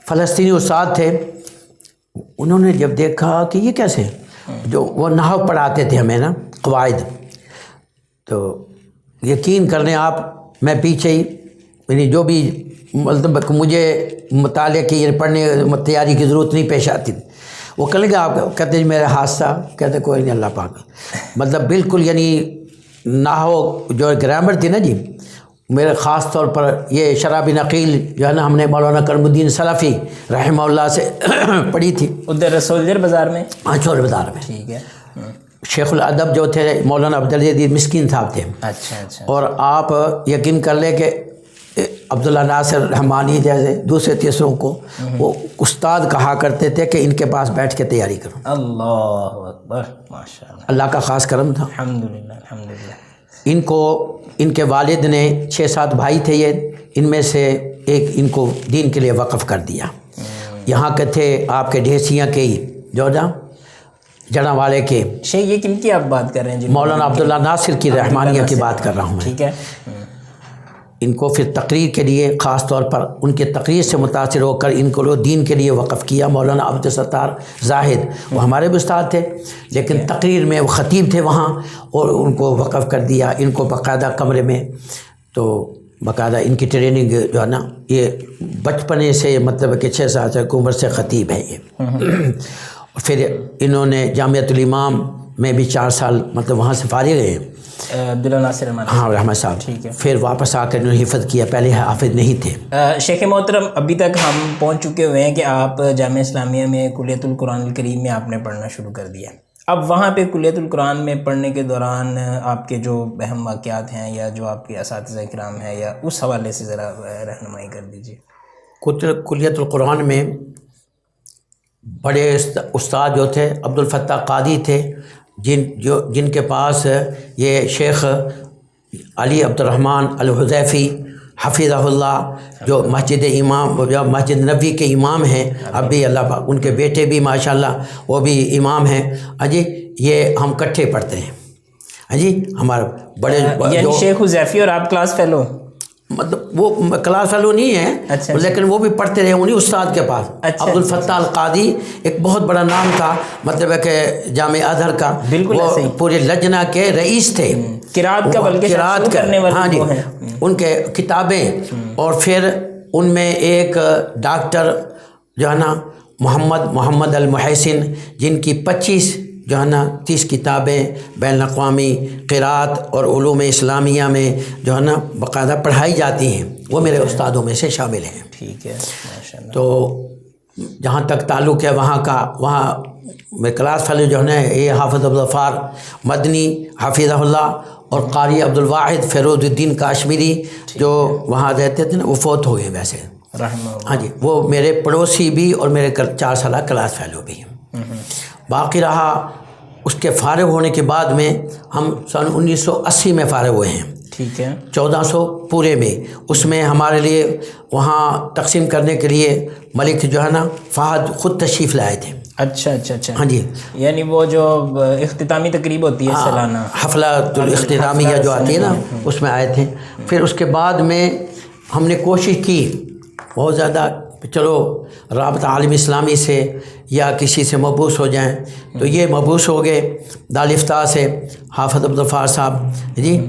فلسطینی استاد تھے, انہوں نے جب دیکھا کہ یہ کیسے, جو وہ نحو پڑھاتے تھے ہمیں نا قواعد, تو یقین کرنے آپ میں پیچھے ہی, یعنی جو بھی مطلب مجھے مطالعے کی پڑھنے تیاری کی ضرورت نہیں پیش آتی. وہ کہنے لگا آپ کہتے ہیں میرا حادثہ, کہتے کوئی نہیں اللہ پاک, مطلب بالکل یعنی نحو جو گرامر تھی نا جی, میرے خاص طور پر یہ شراب نقیل جو ہے نا ہم نے مولانا کرم الدین سلفی رحمہ اللہ سے پڑھی تھی ادھر سولجر بازار میں. ہاں سولجر بازار میں. ٹھیک ہے. شیخ الادب جو تھے مولانا عبدالجلیل مسکین صاحب تھے. اچھا. اور آپ یقین کر لیں کہ عبداللہ ناصر رحمانی جیسے دوسرے تیسروں کو وہ استاد کہا کرتے تھے کہ ان کے پاس بیٹھ کے تیاری کرو. اللہ اکبر, ماشاء اللہ, اللہ کا خاص کرم تھا. الحمدللہ. ان کو ان کے والد نے 6-7 بھائی تھے یہ, ان میں سے ایک ان کو دین کے لیے وقف کر دیا. یہاں کے تھے آپ کے ڈھیسیاں کے ہی جو جڑا والے کے. شیخ یہ کن کی آپ بات کر رہے ہیں جی؟ مولانا عبداللہ ناصر کی رحمانیہ کی بات کر رہا ہوں میں. ٹھیک ہے. ان کو پھر تقریر کے لیے خاص طور پر ان کے تقریر سے متاثر ہو کر ان کو دین کے لیے وقف کیا. مولانا عبدالستار زاہد وہ ہمارے بھی استاد تھے, لیکن تقریر میں وہ خطیب تھے وہاں, اور ان کو وقف کر دیا. ان کو باقاعدہ کمرے میں, تو باقاعدہ ان کی ٹریننگ جو ہے نا یہ بچپنے سے مطلب کہ 6 سال سے عمر سے خطیب ہے یہ. پھر انہوں نے جامعۃ الامام میں بھی 4 سال مطلب وہاں سے فارغ ہیں عبداللہ ناصر رحمانی. ہاں رحمت صاحب. ٹھیک ہے. پھر واپس آ کر انہوں نے حفظ کیا, پہلے حافظ نہیں تھے. شیخ محترم ابھی تک ہم پہنچ چکے ہوئے ہیں کہ آپ جامعہ اسلامیہ میں کلیۃ القرآن الکریم میں آپ نے پڑھنا شروع کر دیا. اب وہاں پہ کلیۃ القرآن میں پڑھنے کے دوران آپ کے جو اہم واقعات ہیں یا جو آپ کے اساتذہ کرام ہیں یا اس حوالے سے ذرا رہنمائی کر دیجیے. کلیۃ القرآن میں بڑے استاد جو تھے عبدالفتاح قادی تھے, جن کے پاس یہ شیخ علی عبدالرحمن الحذیفی حفظہ اللہ جو مسجد امام جو مسجد نبوی کے امام ہیں اب بھی, اللہ پاک ان کے بیٹے بھی ماشاءاللہ وہ بھی امام ہیں. اجی یہ ہم کٹھے پڑھتے ہیں. اجی ہمارے بڑے یعنی شیخ حذیفی اور آپ کلاس فیلو, مطلب وہ کلاس فیلو نہیں ہے. اچھا. لیکن وہ بھی پڑھتے رہے انہیں استاد کے پاس. عبدالفتاح القادی ایک بہت بڑا نام تھا, مطلب ہے کہ جامع ازہر کا وہ پورے لجنہ کے رئیس تھے. قرات کا بلکہ قرات کرنے والے. ہاں جی, ان کے کتابیں. اور پھر ان میں ایک ڈاکٹر جو ہے نا محمد المحسن, جن کی 25 جو ہے نا 30 کتابیں بین الاقوامی قرات اور علوم اسلامیہ میں جو ہے نا باقاعدہ پڑھائی جاتی ہیں, وہ میرے استادوں میں سے شامل ہیں. ٹھیک ہے ماشاءاللہ. تو جہاں تک تعلق ہے وہاں کا, وہاں میں کلاس فیلو جو ہے نا یہ حافظ عبدالغفار مدنی حفظہ اللہ اور قاری عبدالواحد فیروز الدین کاشمیری جو وہاں رہتے تھے نا وہ فوت ہو گئے ویسے. ہاں جی, وہ میرے پڑوسی بھی اور میرے 4 سالہ کلاس فیلو بھی ہیں. باقی رہا اس کے فارغ ہونے کے بعد میں ہم سن 1980 میں فارغ ہوئے ہیں. ٹھیک ہے. 1400 پورے میں, اس میں ہمارے لیے وہاں تقسیم کرنے کے لیے ملک جو ہے نا فہد خود تشریف لائے تھے. اچھا. ہاں جی, یعنی وہ جو اختتامی تقریب ہوتی ہے سالانہ حفلہ الاختتامیہ جو آتی ہے نا اس میں آئے تھے. پھر اس کے بعد میں ہم نے کوشش کی بہت زیادہ, چلو رابطہ عالم اسلامی سے یا کسی سے مبعوث ہو جائیں. تو یہ مبعوث ہو گئے دارالفتاح سے حافظ عبدالغفار صاحب جی.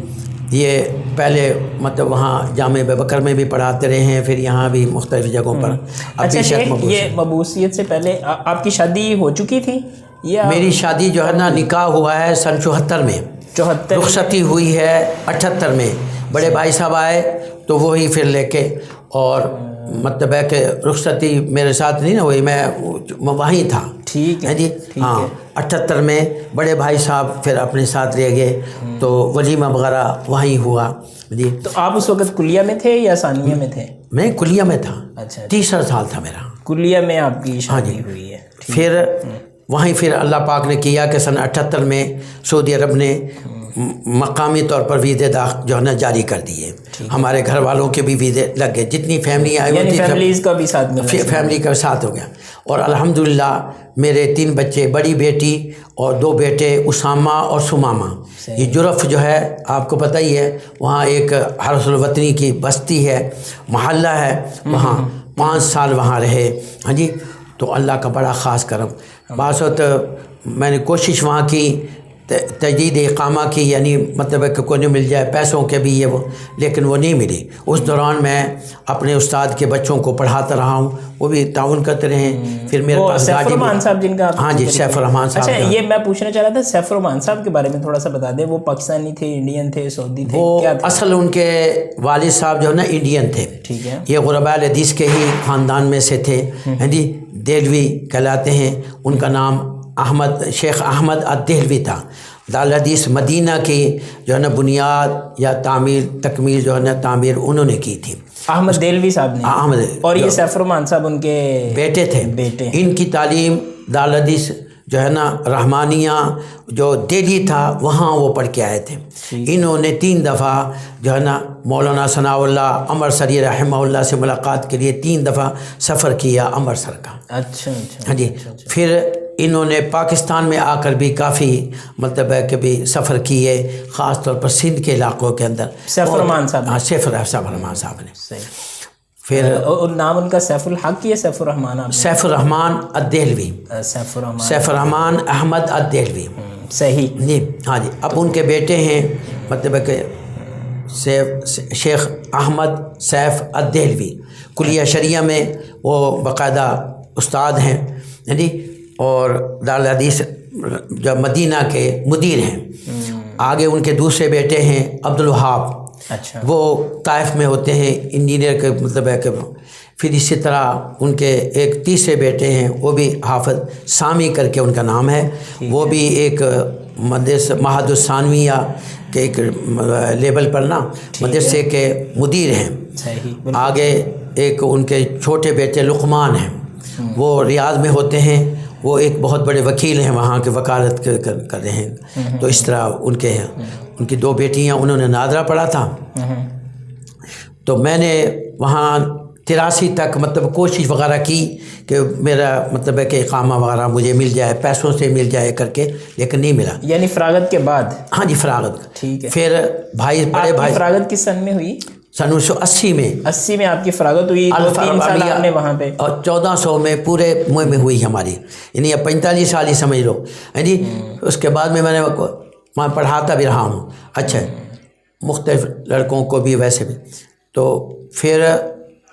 یہ پہلے مطلب وہاں جامع بکر میں بھی پڑھاتے رہے ہیں, پھر یہاں بھی مختلف جگہوں پر. اچھا شیخ, یہ مبعوثیت سے پہلے آپ کی شادی ہو چکی تھی یا؟ میری شادی جو ہے نا نکاح ہوا ہے سن 74 میں, 74 رخصتی ہوئی ہے 78 میں. بڑے بھائی صاحب آئے تو وہی پھر لے کے, اور مطلب ہے کہ رخصتی میرے ساتھ نہیں نا ہوئی, میں وہیں تھا. ٹھیک ہے جی. ہاں 78 میں بڑے بھائی صاحب پھر اپنے ساتھ لے گئے تو ولیمہ وغیرہ وہیں ہوا جی. تو آپ اس وقت کلیہ میں تھے یا ثانویہ میں تھے؟ میں کلیہ میں تھا. اچھا. تیسرا سال تھا میرا. کلیہ میں آپ کی شادی ہوئی ہے. پھر وہیں پھر اللہ پاک نے کیا کہ سن 78 میں سعودی عرب نے مقامی طور پر ویزے جو ہے نا جاری کر دیے. ہمارے گھر والوں کے بھی ویزے لگ گئے، جتنی فیملی آئی ہوئی تھی فیملیز کا بھی ساتھ میں فیملی کا ساتھ ہو گیا. اور الحمدللہ میرے 3 بچے، بڑی بیٹی اور 2 بیٹے اسامہ اور سمامہ. یہ جرف جو ہے آپ کو پتہ ہی ہے، وہاں ایک حرس الوطنی کی بستی ہے، محلہ ہے، وہاں 5 سال وہاں رہے. ہاں جی. تو اللہ کا بڑا خاص کرم. بعض وقت میں نے کوشش وہاں کی تجدید اقامہ کی، یعنی مطلب ہے کہ کوئی نہیں مل جائے پیسوں کے بھی یہ وہ، لیکن وہ نہیں ملی. اس دوران میں اپنے استاد کے بچوں کو پڑھاتا رہا ہوں، وہ بھی تعاون کرتے رہے. پھر میرے پاس سیف الرحمان صاحب جن کا، ہاں جی سیف الرحمان صاحب. اچھا یہ میں پوچھنا چاہ رہا تھا سیف الرحمان صاحب کے بارے میں تھوڑا سا بتا دیں. وہ پاکستانی تھے، انڈین تھے، سعودی تھے؟ وہ اصل ان کے والد صاحب جو ہے نا انڈین تھے. ٹھیک ہے. یہ غرباء الحدیث کے ہی خاندان میں سے تھے. ہاں جی. دہلوی کہلاتے ہیں. ان کا نام شیخ احمد الدہلوی تھا. دارالحدیث مدینہ کی جو ہے نا بنیاد یا تکمیل جو ہے نا تعمیر انہوں نے کی تھی. احمد دہلوی صاحب نے. احمد. اور یہ سیف الرحمان صاحب ان کے بیٹے تھے. ان کی تعلیم دارالحدیث جو ہے نا رحمانیہ جو دہلی تھا وہاں وہ پڑھ کے آئے تھے. انہوں نے 3 دفعہ جو ہے نا مولانا ثناء اللہ امرتسری رحمہ اللہ سے ملاقات کے لیے 3 دفعہ سفر کیا امرتسر کا. اچھا. ہاں جی. پھر انہوں نے پاکستان میں آ کر بھی کافی مطلب ہے کہ بھی سفر کیے، خاص طور پر سندھ کے علاقوں کے اندر. سیف الرحمان صاحب. ہاں سیف الرحمان صاحب نے. صحیح. پھر نام ان کا سیف الحق یا سیف الرحمان؟ سیف الرحمان الدہلوی. سیف الرحمان احمد الدہلوی. صحیح جی. ہاں جی. اب ان کے بیٹے ہیں مطلب ہے کہ شیخ احمد سیف الدہلوی. کلیہ شریعہ میں وہ باقاعدہ استاد ہیں. جی. اور دارالحدیث جو مدینہ کے مدیر ہیں. آگے ان کے دوسرے بیٹے ہیں عبدالوہاب. اچھا. وہ طائف میں ہوتے ہیں انجینئر کے مطلب ہے کہ. پھر اسی طرح ان کے ایک تیسرے بیٹے ہیں، وہ بھی حافظ سامی کر کے ان کا نام ہے. وہ بھی ایک معہد الثانویہ کے ایک لیبل پر نا مدرسے کے مدیر ہیں. آگے ایک ان کے چھوٹے بیٹے لقمان ہیں، وہ ریاض میں ہوتے ہیں. وہ ایک بہت بڑے وکیل ہیں، وہاں کے وکالت کر رہے ہیں. تو اس طرح ان کی 2 بیٹیاں انہوں نے نادرہ پڑھا تھا. تو میں نے وہاں 83 تک مطلب کوشش وغیرہ کی کہ میرا مطلب ہے کہ اقامہ وغیرہ مجھے مل جائے، پیسوں سے مل جائے کر کے، لیکن نہیں ملا. یعنی فراغت کے بعد؟ ہاں جی فراغت. ٹھیک ہے. پھر بڑے بھائی فراغت کس سن میں ہوئی؟ سن 1980 میں. 80 میں آپ کی فراغت ہوئی. 3 سال آپ نے وہاں پہ. اور 1400 میں پورے میں ہوئی ہماری، یعنی اب 45 سال ہی سمجھ لو. جی. اس کے بعد میں نے وہاں پڑھاتا بھی رہا ہوں. اچھا. مختلف لڑکوں کو بھی ویسے بھی. تو پھر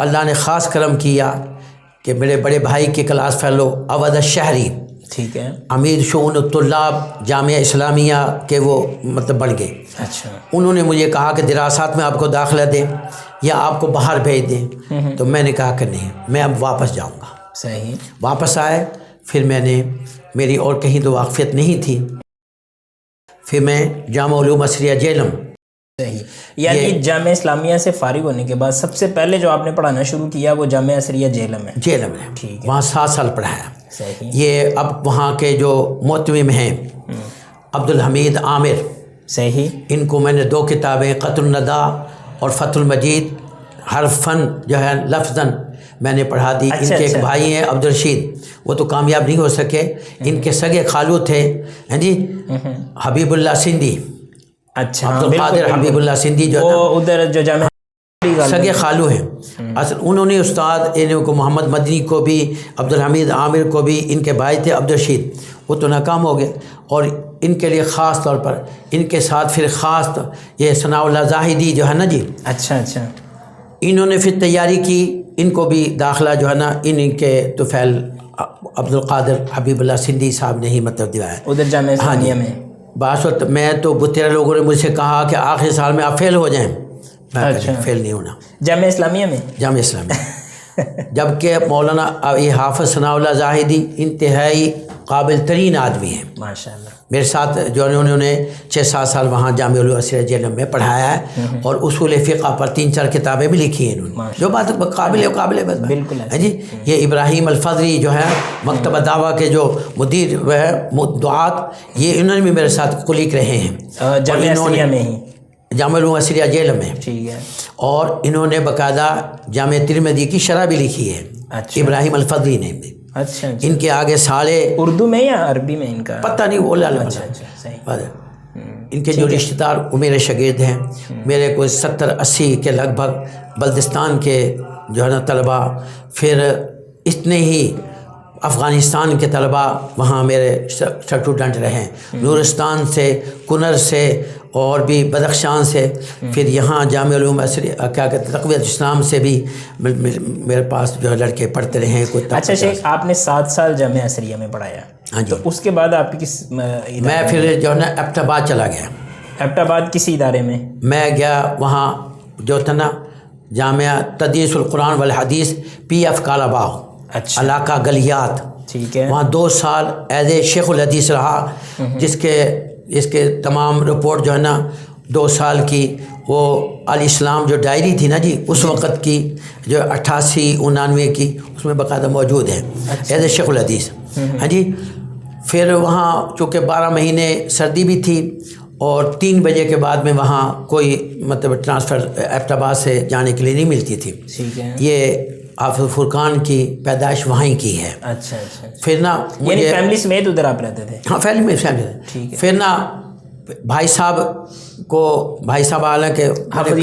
اللہ نے خاص کرم کیا کہ میرے بڑے بھائی کے کلاس فیلو اودھ الشہری، ٹھیک ہے، امیر شؤون الطلاب جامعہ اسلامیہ کے وہ مطلب بڑھ گئے. اچھا. انہوں نے مجھے کہا کہ دراسات میں آپ کو داخلہ دیں یا آپ کو باہر بھیج دیں. تو میں نے کہا کہ نہیں، میں اب واپس جاؤں گا. صحیح. واپس آئے. پھر میں نے میری اور کہیں تو واقفیت نہیں تھی. پھر میں جامعہ علوم عصریہ جیلم. صحیح. یعنی جامعہ اسلامیہ سے فارغ ہونے کے بعد سب سے پہلے جو آپ نے پڑھانا شروع کیا وہ جامعہ عصریہ جیلم ہے؟ جیلم ہے. ٹھیک ہے. وہاں 7 سال پڑھایا. صحیح. یہ اب وہاں کے جو محتمم ہیں عبدالحمید عامر. صحیح. ان کو میں نے 2 کتابیں قطر الندى اور فتح المجید حرفاً جو ہے لفظاً میں نے پڑھا دی. ان کے ایک بھائی ہیں عبدالرشید، وہ تو کامیاب نہیں ہو سکے. ان کے سگے خالو تھے ہیں جی حبیب اللہ سندھی. اچھا. عبدالقادر حبیب اللہ سندھی جو ادھر جو جامعہ سگے خالو ہیں. اصل انہوں نے استاد ان کو محمد مدنی کو بھی عبدالحمید عامر کو بھی، ان کے بھائی تھے عبدالرشید، وہ تو ناکام ہو گئے. اور ان کے لیے خاص طور پر ان کے ساتھ پھر خاص یہ ثناء اللہ زاہدی جو ہے نا جی. اچھا اچھا. انہوں نے پھر تیاری کی. ان کو بھی داخلہ جو ہے نا ان کے طفیل عبدالقادر حبیب اللہ سندھی صاحب نے ہی مطلب دلایا ادھر جامعہ اسلامیہ میں. بعض وقت میں تو بتیرہ لوگوں نے مجھ سے کہا کہ آخری سال میں آپ فیل ہو جائیں. اچھا. فیل نہیں ہونا. جامعہ اسلامیہ میں؟ جامعہ اسلامیہ. جبکہ مولانا یہ حافظ ثناء اللہ زاہدی انتہائی قابل ترین آدمی ہیں ماشاء اللہ. میرے ساتھ جو انہوں نے 6-7 سال وہاں جامعہ الاسریہ جیلم میں پڑھایا ہے اور اصول فقہ پر 3-4 کتابیں بھی لکھی ہیں انہوں نے. جو بات قابل بالکل ہے جی. یہ ابراہیم الفضلی جو ہے مکتبہ دعویٰ کے جو مدیر دعات، یہ انہوں نے بھی میرے ساتھ کلیگ رہے ہیں جامعہ الاسریہ میں ہی، جامعہ الاسریہ جیلم میں. ٹھیک ہے. اور انہوں نے باقاعدہ جامعہ ترمذی کی شرح بھی لکھی ہے. اچھا. ابراہیم الفضلی نے بھی. اچھا. ان کے آگے سالے اردو میں یا عربی میں ان کا پتہ نہیں، وہ اچھا صحیح. ان کے جو رشتہ دار وہ میرے شاگرد ہیں. میرے کوئی 70-80 کے لگ بھگ بلدستان کے جو ہے نا طلباء، پھر اتنے ہی افغانستان کے طلباء وہاں میرے اسٹوڈنٹ رہے ہیں، نورستان سے، کنر سے اور بھی بدخشان سے. پھر یہاں جامعہ العلوم کیا کہتے ہیں تقویت اسلام سے بھی میرے پاس جو ہے لڑکے پڑھتے رہے ہیں. اچھا شیخ، آپ نے 7 سال جامعہ اسریہ میں پڑھایا؟ ہاں جی. تو اس کے بعد آپ کس میں پھر جو ہے نا ایبٹ آباد چلا گیا. ایبٹ آباد کسی ادارے میں؟ میں گیا وہاں جو تھا نا جامعہ تدریس القرآن والحدیث PF کالا باغ. اچھا. علاقہ گلیات. ٹھیک ہے. وہاں 2 سال ایز اے شیخ الحدیث رہا، جس کے تمام رپورٹ جو ہے نا 2 سال کی وہ الاسلام جو ڈائری تھی نا جی اس وقت کی جو 88-89 کی، اس میں باقاعدہ موجود ہے ایز اے شیخ الحدیث. ہاں جی. پھر وہاں چونکہ 12 مہینے سردی بھی تھی اور 3 بجے کے بعد میں وہاں کوئی مطلب ٹرانسفر ایبٹ آباد سے جانے کے لیے نہیں ملتی تھی. ٹھیک ہے. یہ حافظ فرقان کی پیدائش وہیں کی ہے. اچھا اچھا. پھر نا یعنی فیملی سمیت ادھر آپ رہتے تھے؟ ہاں فیملی میں. ٹھیک ہے. پھر نا بھائی صاحب حالانکہ حافظ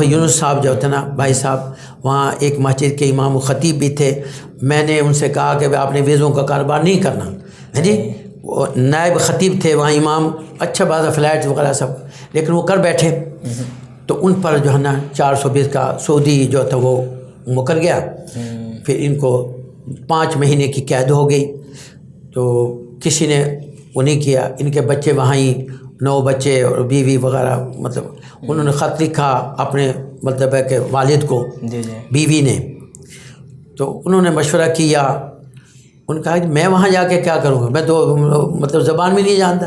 یونس صاحب جو تھے نا بھائی صاحب، وہاں ایک مسجد کے امام و خطیب بھی تھے. میں نے ان سے کہا کہ آپ نے ویزوں کا کاروبار نہیں کرنا ہے جی. وہ نائب خطیب تھے وہاں امام، اچھا بعض فلیٹس وغیرہ سب، لیکن وہ کر بیٹھے. تو ان پر جو ہے نا 420 کا سعودی جو تھا وہ مکر گیا. پھر ان کو 5 مہینے کی قید ہو گئی. تو کسی نے وہ نہیں کیا. ان کے بچے وہاں ہی 9 بچے اور بیوی وغیرہ، مطلب انہوں نے خط لکھا اپنے مطلب ہے کہ والد کو، بیوی نے. تو انہوں نے مشورہ کیا. ان کہا کہ میں وہاں جا کے کیا کروں گا، میں تو مطلب زبان بھی نہیں جانتا.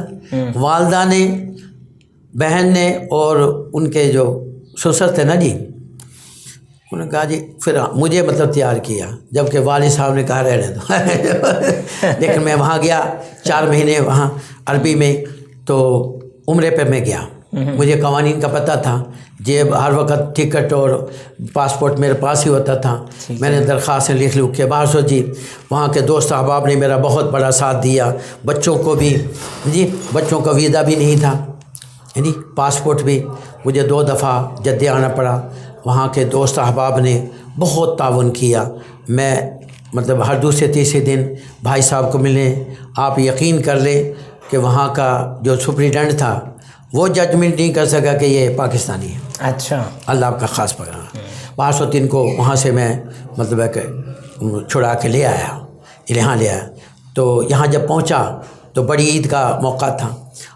والدہ نے، بہن نے اور ان کے جو سسر تھے نا جی، انہوں نے کہا جی پھر مجھے مطلب تیار کیا، جبکہ والد صاحب نے کہا رہنے دو. لیکن میں وہاں گیا 4 مہینے وہاں عربی میں. تو عمرے پہ میں گیا. مجھے قوانین کا پتہ تھا. جیب ہر وقت ٹکٹ اور پاسپورٹ میرے پاس ہی ہوتا تھا. میں نے درخواستیں لکھ کے باہر سو جی. وہاں کے دوست احباب نے میرا بہت بڑا ساتھ دیا. بچوں کو بھی جی، بچوں کا ویزا بھی نہیں تھا یعنی پاسپورٹ بھی. مجھے 2 دفعہ جدہ آنا پڑا. وہاں کے دوست احباب نے بہت تعاون کیا. میں مطلب ہر دوسرے تیسرے دن بھائی صاحب کو ملے. آپ یقین کر لیں کہ وہاں کا جو سپریڈنٹ تھا وہ ججمنٹ نہیں کر سکا کہ یہ پاکستانی ہے. اچھا. اللہ آپ کا خاص پیغام. 503 کو وہاں سے میں مطلب ہے کہ چھڑا کے لے آیا، یہاں لے آیا. تو یہاں جب پہنچا تو بڑی عید کا موقع تھا.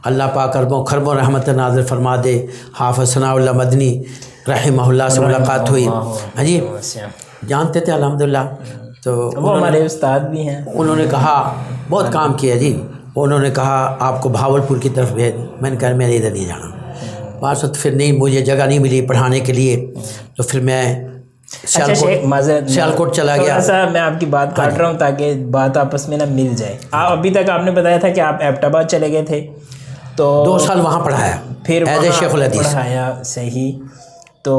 اللہ پاک اربوں خربوں رحمت نازل فرما دے. حافظ ثناء اللہ مدنی رحمہ اللہ سے ملاقات ہوئی. ہاں جی، جانتے تھے الحمدللہ. تو وہ ہمارے استاد بھی ہیں. انہوں نے کہا بہت کام کیا جی. انہوں نے کہا آپ کو بھاولپور کی طرف بھیج. میں نے کہا میں نے ادھر نہیں جانا. بعض وقت پھر نہیں، مجھے جگہ نہیں ملی پڑھانے کے لیے. تو پھر میں سیالکوٹ چلا گیا. تھوڑا سا میں آپ کی بات کاٹ رہا ہوں تاکہ بات آپس میں نہ مل جائے. آپ ابھی تک آپ نے بتایا تھا کہ آپ ایبٹ آباد چلے گئے تھے، تو 2 سال وہاں پڑھایا، پھر ایز اے شیخ الحدیث پڑھایا. صحیح. تو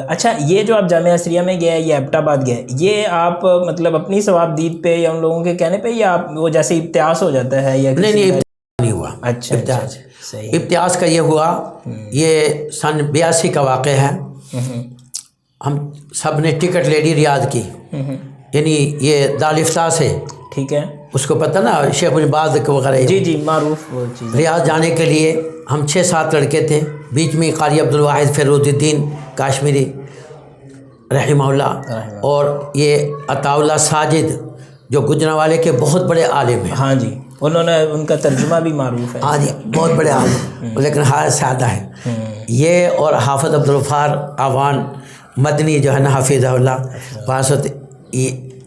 اچھا، یہ جو آپ جامعہ اسریہ میں گئے یا ایبٹ آباد گئے، یہ آپ مطلب اپنی ثواب دید پہ یا ان لوگوں کے کہنے پہ، یا آپ وہ جیسے ابتیاس ہو جاتا ہے یا نہیں ہوا؟ اچھا. ابتیاس کا یہ ہوا، یہ سن 82 کا واقعہ ہے. ہم سب نے ٹکٹ لے لی ریاض کی، یعنی یہ دارالفتاح سے. ٹھیک ہے. اس کو پتہ نا شیخ بن باز وغیرہ. جی معروف وہ چیز. ریاض جانے کے لیے ہم 6-7 لڑکے تھے. بیچ میں قاری عبدالواحد فیروز الدین کاشمیری رحمہ اللہ، اور یہ عطا اللہ ساجد جو گجرانوالے کے بہت بڑے عالم ہیں. ہاں جی، انہوں نے ان کا ترجمہ بھی معروف ہے. ہاں جی، بہت بڑے عالم لیکن حال سادہ ہے. یہ اور حافظ عبدالغفار آوان مدنی جو ہے نا حافظ اللہ، واسط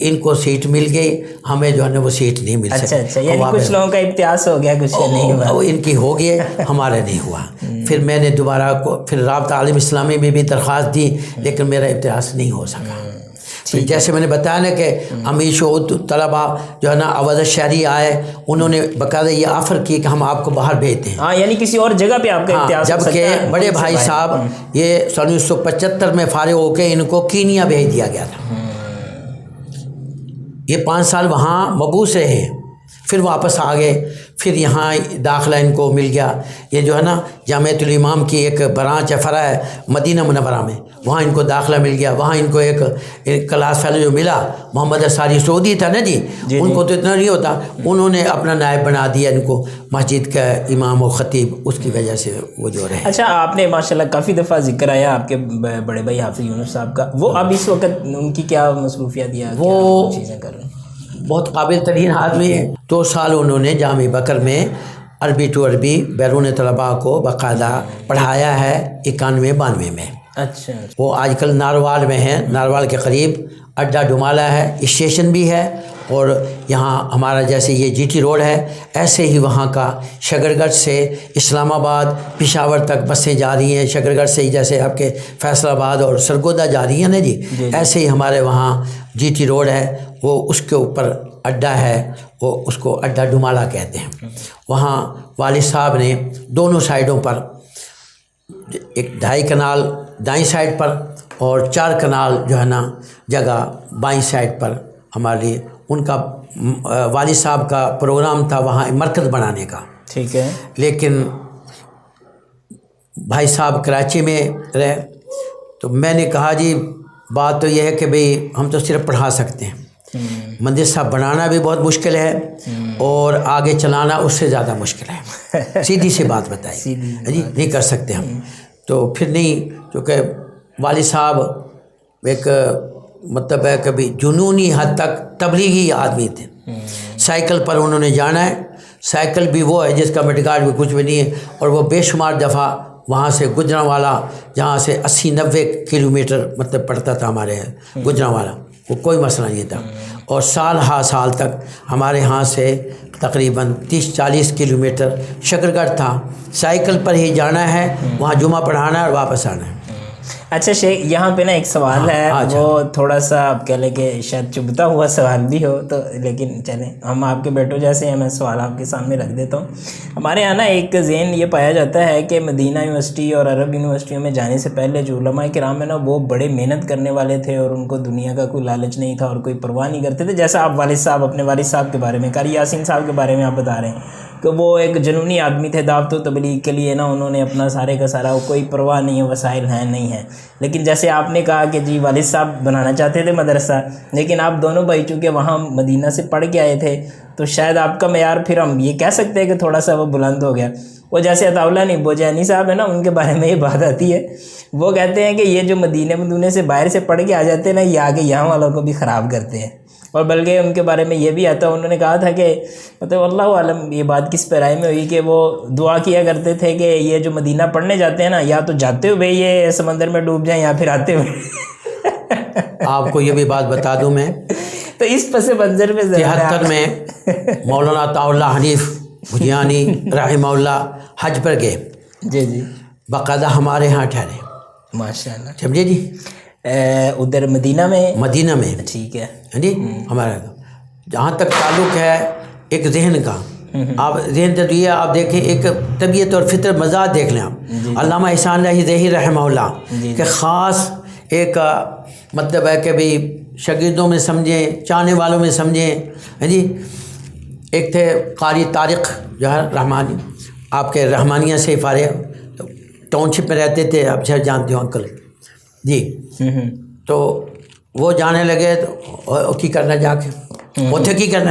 ان کو سیٹ مل گئی, ہمیں جو ہے نا وہ سیٹ نہیں مل سکی. اچھا, یعنی کچھ لوگوں کا امتیاز ہو گیا, کچھ نہیں ہوا. ان کی ہو گئی, ہمارا نہیں ہوا. پھر میں نے دوبارہ پھر رابطہ عالم اسلامی میں بھی درخواست دی, لیکن میرا امتیاز نہیں ہو سکا. جیسے میں نے بتایا نا کہ امیر شعود طلبہ جو ہے نا عوض شہری آئے, انہوں نے باقاعدہ یہ آفر کی کہ ہم آپ کو باہر بھیجتے ہیں. ہاں, یعنی کسی اور جگہ پہ آپ کا امتیاز. جبکہ بڑے بھائی صاحب یہ 1975 میں فارغ ہو کے ان کو کینیا بھیج دیا گیا تھا. یہ 5 سال وہاں مبوس رہے, پھر واپس آ گئے. پھر یہاں داخلہ ان کو مل گیا. یہ جو ہے نا جامعۃ الامام کی ایک برانچ ہے, فرع ہے مدینہ منورہ میں, وہاں ان کو داخلہ مل گیا. وہاں ان کو ایک کلاس فیلو جو ملا, محمد انصاری سعودی تھا نا جی, ان کو تو اتنا نہیں ہوتا, انہوں نے اپنا نائب بنا دیا ان کو, مسجد کا امام و خطیب, اس کی وجہ سے وہ جو رہے. اچھا, آپ نے ماشاءاللہ کافی دفعہ ذکر آیا آپ کے بڑے بھائی حافظ یونس صاحب کا, وہ اب اس وقت ان کی کیا مصروفیات یا وہ چیزیں کر رہے ہیں؟ بہت قابل ترین آدمی ہے. 2 سال انہوں نے جامع بکر میں عربی ٹو عربی بیرون طلباء کو باقاعدہ پڑھایا ہے 91-92 میں. اچھا, وہ آج کل ناروال میں ہیں, ناروال کے قریب اڈا ڈومالا ہے, اسٹیشن بھی ہے, اور یہاں ہمارا جیسے یہ جی ٹی روڈ ہے, ایسے ہی وہاں کا شکرگڑھ سے اسلام آباد پشاور تک بسیں جا رہی ہیں. شکرگڑھ سے ہی جیسے آپ کے فیصل آباد اور سرگودا جا رہی ہیں نا جی, ایسے ہی ہمارے وہاں جی ٹی روڈ ہے, وہ اس کے اوپر اڈا ہے, وہ اس کو اڈا ڈومالا کہتے ہیں. وہاں والد صاحب نے دونوں سائڈوں پر 2.5 کنال دائیں سائڈ پر اور 4 کنال جو ہے نا جگہ بائیں سائڈ پر ہمارے لیے, ان کا والد صاحب کا پروگرام تھا وہاں مرکز بنانے کا. ٹھیک ہے, لیکن بھائی صاحب کراچی میں رہے, تو میں نے کہا جی بات تو یہ ہے کہ بھئی ہم تو صرف پڑھا سکتے ہیں, مدرسہ بنانا بھی بہت مشکل ہے اور آگے چلانا اس سے زیادہ مشکل ہے. سیدھی سی بات بتائی جی, نہیں کر سکتے ہم. تو پھر نہیں, کیونکہ والد صاحب ایک مطلب ہے کبھی جنونی حد تک تبلیغی آدمی تھے. سائیکل پر انہوں نے جانا ہے, سائیکل بھی وہ ہے جس کا میڈکارڈ بھی کچھ بھی نہیں ہے, اور وہ بے شمار دفعہ وہاں سے گجرانوالا, جہاں سے 80-90 کلومیٹر مطلب پڑتا تھا ہمارے گجرانوالا, وہ کوئی مسئلہ نہیں تھا. اور سال تک ہمارے ہاں سے تقریباً 30-40 کلومیٹر شکرگڑھ تھا, سائیکل پر ہی جانا ہے, وہاں جمعہ پڑھانا ہے اور واپس آنا ہے. اچھا شیخ, یہاں پہ نا ایک سوال ہے, وہ تھوڑا سا آپ کہہ لیں کہ شاید چبھتا ہوا سوال بھی ہو, تو لیکن چلیں ہم آپ کے بیٹوں جیسے ہیں, میں سوال آپ کے سامنے رکھ دیتا ہوں. ہمارے یہاں نا ایک ذہن یہ پایا جاتا ہے کہ مدینہ یونیورسٹی اور عرب یونیورسٹیوں میں جانے سے پہلے جو علماء کرام ہیں نا, وہ بڑے محنت کرنے والے تھے اور ان کو دنیا کا کوئی لالچ نہیں تھا اور کوئی پرواہ نہیں کرتے تھے. جیسا آپ والد صاحب اپنے والد صاحب کے بارے میں, قاری یاسین صاحب کے بارے میں آپ بتا رہے ہیں کہ وہ ایک جنونی آدمی تھے دعوت و تبلیغ کے لیے نا, انہوں نے اپنا سارے کا سارا, کوئی پرواہ نہیں ہے, وسائل ہیں نہیں ہیں. لیکن جیسے آپ نے کہا کہ جی والد صاحب بنانا چاہتے تھے مدرسہ, لیکن آپ دونوں بھائی چونکہ وہاں مدینہ سے پڑھ کے آئے تھے, تو شاید آپ کا معیار پھر ہم یہ کہہ سکتے ہیں کہ تھوڑا سا وہ بلند ہو گیا. وہ جیسے عطا اللہ نہیں بوجانی صاحب ہے نا, ان کے بارے میں یہ بات آتی ہے, وہ کہتے ہیں کہ یہ جو مدینے سے باہر سے پڑھ کے آ جاتے ہیں نا, یہ آگے یہاں والوں کو بھی خراب کرتے ہیں. اور بلکہ ان کے بارے میں یہ بھی آتا ہے, انہوں نے کہا تھا کہ مطلب اللہ عالم یہ بات کس پیرائی میں ہوئی کہ وہ دعا کیا کرتے تھے کہ یہ جو مدینہ پڑھنے جاتے ہیں نا, یا تو جاتے ہوئے یہ سمندر میں ڈوب جائیں یا پھر آتے ہوئے. آپ کو یہ بھی بات بتا دوں میں, تو اس پس منظر میں 73 میں مولانا عطا اللہ حنیف بھجیانی رحمہ اللہ حج پر گئے. جی, باقاعدہ ہمارے ہاں ٹھہرے, ماشاء اللہ. سمجھے جی, ادھر مدینہ میں. ٹھیک ہے جی. ہمارا جہاں تک تعلق ہے ایک ذہن کا, آپ ذہن تو یہ آپ دیکھیں, ایک طبیعت اور فطرت مزاج دیکھ لیں آپ. علامہ احسان اللہ ظہیر رحمہ اللہ کہ خاص ایک مطلب ہے کہ بھئی شاگردوں میں سمجھیں, چاہنے والوں میں سمجھیں جی. ایک تھے قاری طارق جو ہے رحمانی, آپ کے رحمانیہ سے فارغ, ٹاؤن شپ میں رہتے تھے, آپ شاید جانتے ہو انکل جی. تو وہ جانے لگے تو کی کرنا جا کے اتنے کی کرنا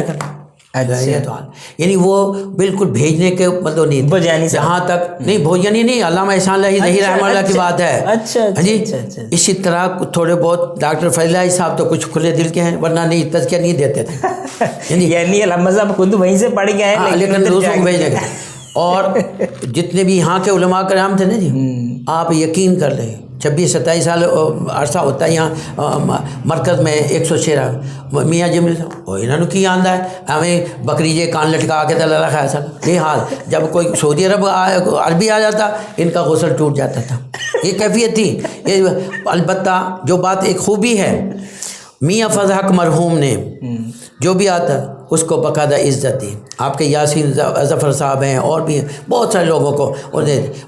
یعنی وہ بالکل بھیجنے کے مطلب نہیں, جہاں تک نہیں بھوجنی نہیں, علامہ احسان اللہ ظہیر رحمہ اللہ کی بات ہے. اچھا جی. اسی طرح تھوڑے بہت ڈاکٹر فضل اللہ صاحب تو کچھ کھلے دل کے ہیں, ورنہ نہیں تذکیہ نہیں دیتے تھے. یعنی علامہ صاحب خود وہیں سے پڑھ گئے ہیں, لیکن دوسروں کو بھیجنے گئے. اور جتنے بھی یہاں کے علماء کرام تھے نا جی, آپ یقین کر لیں 26-27 سال عرصہ ہوتا ہے یہاں مرکز میں 113 میاں جمیل صاحب انہوں نے کی آندا ہے ہمیں بکری جے کان لٹکا کے اللہ خیر صاحب یہ حال جب کوئی سعودی عرب عربی آ جاتا ان کا غسل ٹوٹ جاتا تھا. یہ کیفیت تھی. یہ البتہ جو بات ایک خوبی ہے میاں فضل حق مرحوم نے جو بھی آتا اس کو باقاعدہ عزت دی. آپ کے یاسین ظفر صاحب ہیں اور بھی بہت سارے لوگوں کو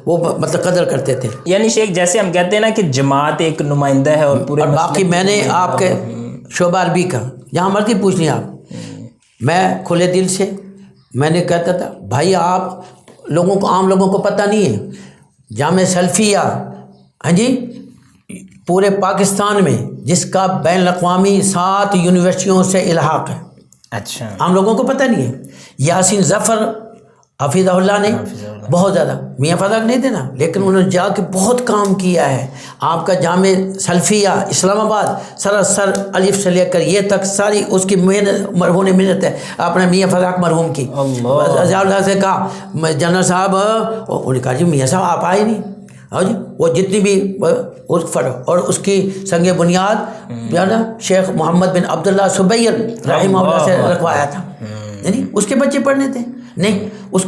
وہ مطلب قدر کرتے تھے. یعنی شیخ جیسے ہم کہتے ہیں نا کہ جماعت ایک نمائندہ ہے اور پورے باقی میں نے آپ کے شعبہ عربی کا جہاں مرضی پوچھ لیں آپ میں کھلے دل سے میں نے کہتا تھا بھائی آپ لوگوں کو عام لوگوں کو پتہ نہیں ہے جامع سلفیہ ہاں جی پورے پاکستان میں جس کا بین الاقوامی 7 یونیورسٹیوں سے الحاق ہے. اچھا عام لوگوں کو پتہ نہیں ہے. یاسین ظفر حفیظہ اللہ نے بہت زیادہ میاں فضل نہیں دینا لیکن انہوں نے جا کے بہت کام کیا ہے. آپ کا جامع سلفیہ اسلام آباد سراسر الف سے لے کر یہ تک ساری اس کی محنت مرحوم نے محنت ہے اپنے میاں فضل مرحوم کی. ضیاء اللہ سے کہا جنرل صاحب انہوں نے کہا جی میاں صاحب آپ آئے نہیں. ہاں جی وہ جتنی بھی اور اس کی سنگ بنیاد جو ہے نا شیخ محمد بن عبداللہ سبیر رحمہ اللہ سے رکھوایا تھا. یعنی اس کے بچے پڑھنے تھے نہیں اس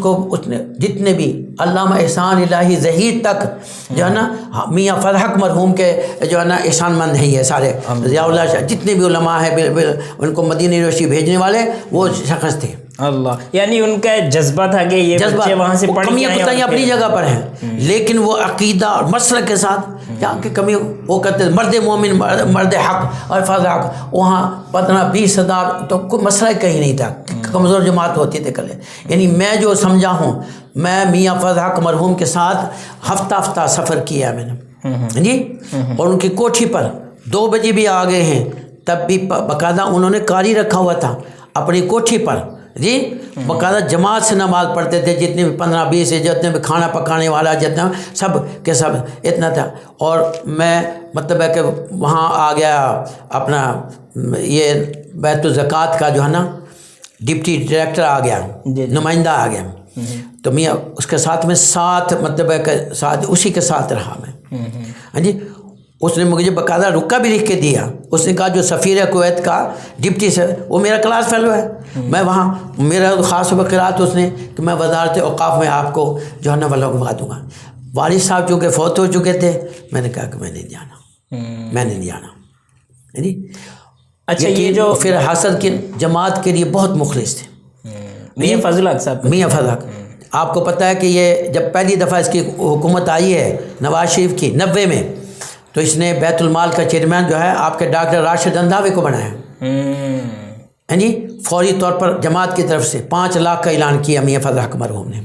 نے جتنے بھی علامہ احسان الہی ظہیر تک جو ہے نا میاں فضل حق مرحوم کے جو ہے نا احسان مند ہیں یہ سارے ضیاء اللہ جتنے بھی علماء ہیں ان کو مدینہ یونیورسٹی بھیجنے والے وہ شخص تھے. اللہ یعنی ان کا جذبہ تھا کہ یہ بچے وہاں سے پڑھ کے آئیں اپنی جگہ پر ہیں لیکن وہ عقیدہ اور مسلک کے ساتھ جہاں کی کمی وہ کہتے ہیں مرد مومن مرد حق اور فضل حق وہاں 15-20 ہزار تو کوئی مسئلہ کہیں نہیں تھا کمزور جماعت ہوتی تھے کلے. یعنی میں جو سمجھا ہوں میں میاں فضل حق مرحوم کے ساتھ ہفتہ سفر کیا میں نے جی اور ان کی کوٹھی پر 2 بجے بھی آ گئے ہیں تب بھی باقاعدہ انہوں نے قاری رکھا ہوا تھا اپنی کوٹھی پر جی باقاعدہ جماعت سے نماز پڑھتے تھے جتنے بھی 15-20 جتنے بھی کھانا پکانے والا جتنا سب کے سب اتنا تھا. اور میں مطلب ہے کہ وہاں آ گیا اپنا یہ بیت الزکوٰۃ کا جو ہے نا ڈپٹی ڈائریکٹر آ گیا نمائندہ آ گیا تو میاں اس کے ساتھ میں ساتھ مطلب ہے کہ ساتھ اسی کے ساتھ رہا میں ہاں جی. اس نے مجھے باقاعدہ رکا بھی لکھ کے دیا. اس نے کہا جو سفیر کویت کا ڈپٹی سے وہ میرا کلاس فیلو ہے میں وہاں میرا خاص وقرات اس نے کہ میں وزارت اوقاف میں آپ کو جو ہے نا لگوا دوں گا. والد صاحب چونکہ فوت ہو چکے تھے میں نے کہا کہ میں نہیں جانا جی. اچھا یہ جو پھر حسن کی جماعت کے لیے بہت مخلص تھے میاں فضل حق صاحب. میاں فضل حق آپ کو پتہ ہے کہ یہ جب پہلی دفعہ اس کی حکومت آئی ہے نواز شریف کی 90 میں تو اس نے بیت المال کا چیئرمین جو ہے آپ کے ڈاکٹر راشد اندھاوی کو بنایا ہاں جی. فوری طور پر جماعت کی طرف سے 5 لاکھ کا اعلان کیا میاں فضل حق مرحوم نے.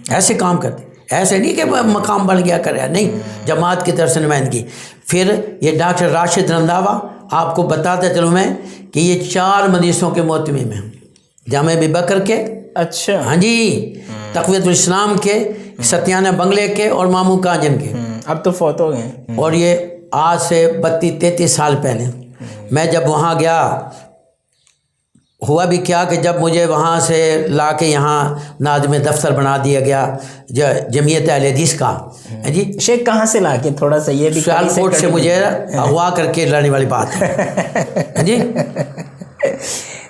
ایسے کام کرتے ایسے نہیں کہ مقام بن گیا کرے نہیں جماعت کی طرف سے نمائندگی. پھر یہ ڈاکٹر راشد رنداوا آپ کو بتاتا چلوں میں کہ یہ 4 مدرسوں کے محتمم ہیں جامع ابی بکر کے اچھا ہاں جی تقویت الاسلام کے ستیانہ بنگلے کے اور ماموں کانجن کے. اب تو فوت ہو گئے اور یہ آج سے 32-33 سال پہلے میں جب وہاں گیا ہوا بھی کیا کہ جب مجھے وہاں سے لا کے یہاں ناظم دفتر بنا دیا گیا جمعیت اہل حدیث کا جی. شیخ کہاں سے لا کے تھوڑا سا یہ بھی سیالکوٹ سے مجھے اغوا کر کے لانے والی بات ہے جی.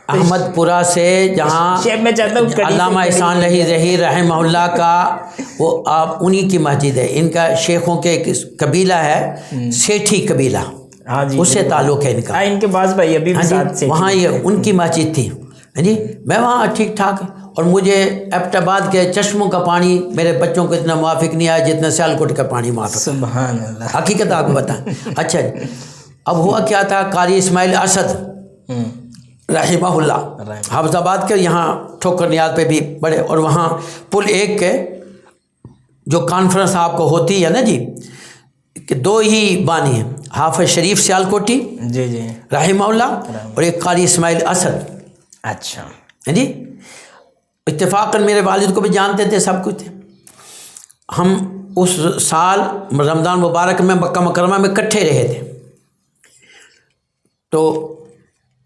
احمد پورہ سے جہاں میں چاہتا ہوں علامہ احسان الہی ظہیر رحمہ اللہ کا وہ آپ انہی کی مسجد ہے. ان کا شیخوں کے قبیلہ ہے سیٹھی قبیلہ اس سے تعلق ہے ان کا. ان کے بعض بھائی ابھی بھی ساتھ سے وہاں یہ ان کی مسجد تھی جی. میں وہاں ٹھیک ٹھاک اور مجھے ایبٹ آباد کے چشموں کا پانی میرے بچوں کو اتنا موافق نہیں آیا جتنا سیالکوٹ کا پانی موافق. سبحان اللہ حقیقت آپ کو بتائیں. اچھا اب ہوا کیا تھا قاری اسماعیل اسد رحمہ اللہ حافظ آباد کے یہاں ٹھوکر نیاز پہ بھی بڑے اور وہاں پل 1 کے جو کانفرنس آپ کو ہوتی ہے نا جی کہ 2 ہی بانی ہیں حافظ شریف سیالکوٹی جی جی رحمہ اللہ اور ایک قاری اسماعیل اسد. اچھا جی اتفاقاً میرے والد کو بھی جانتے تھے سب کچھ تھے. ہم اس سال رمضان مبارک میں مکہ مکرمہ میں اکٹھے رہے تھے تو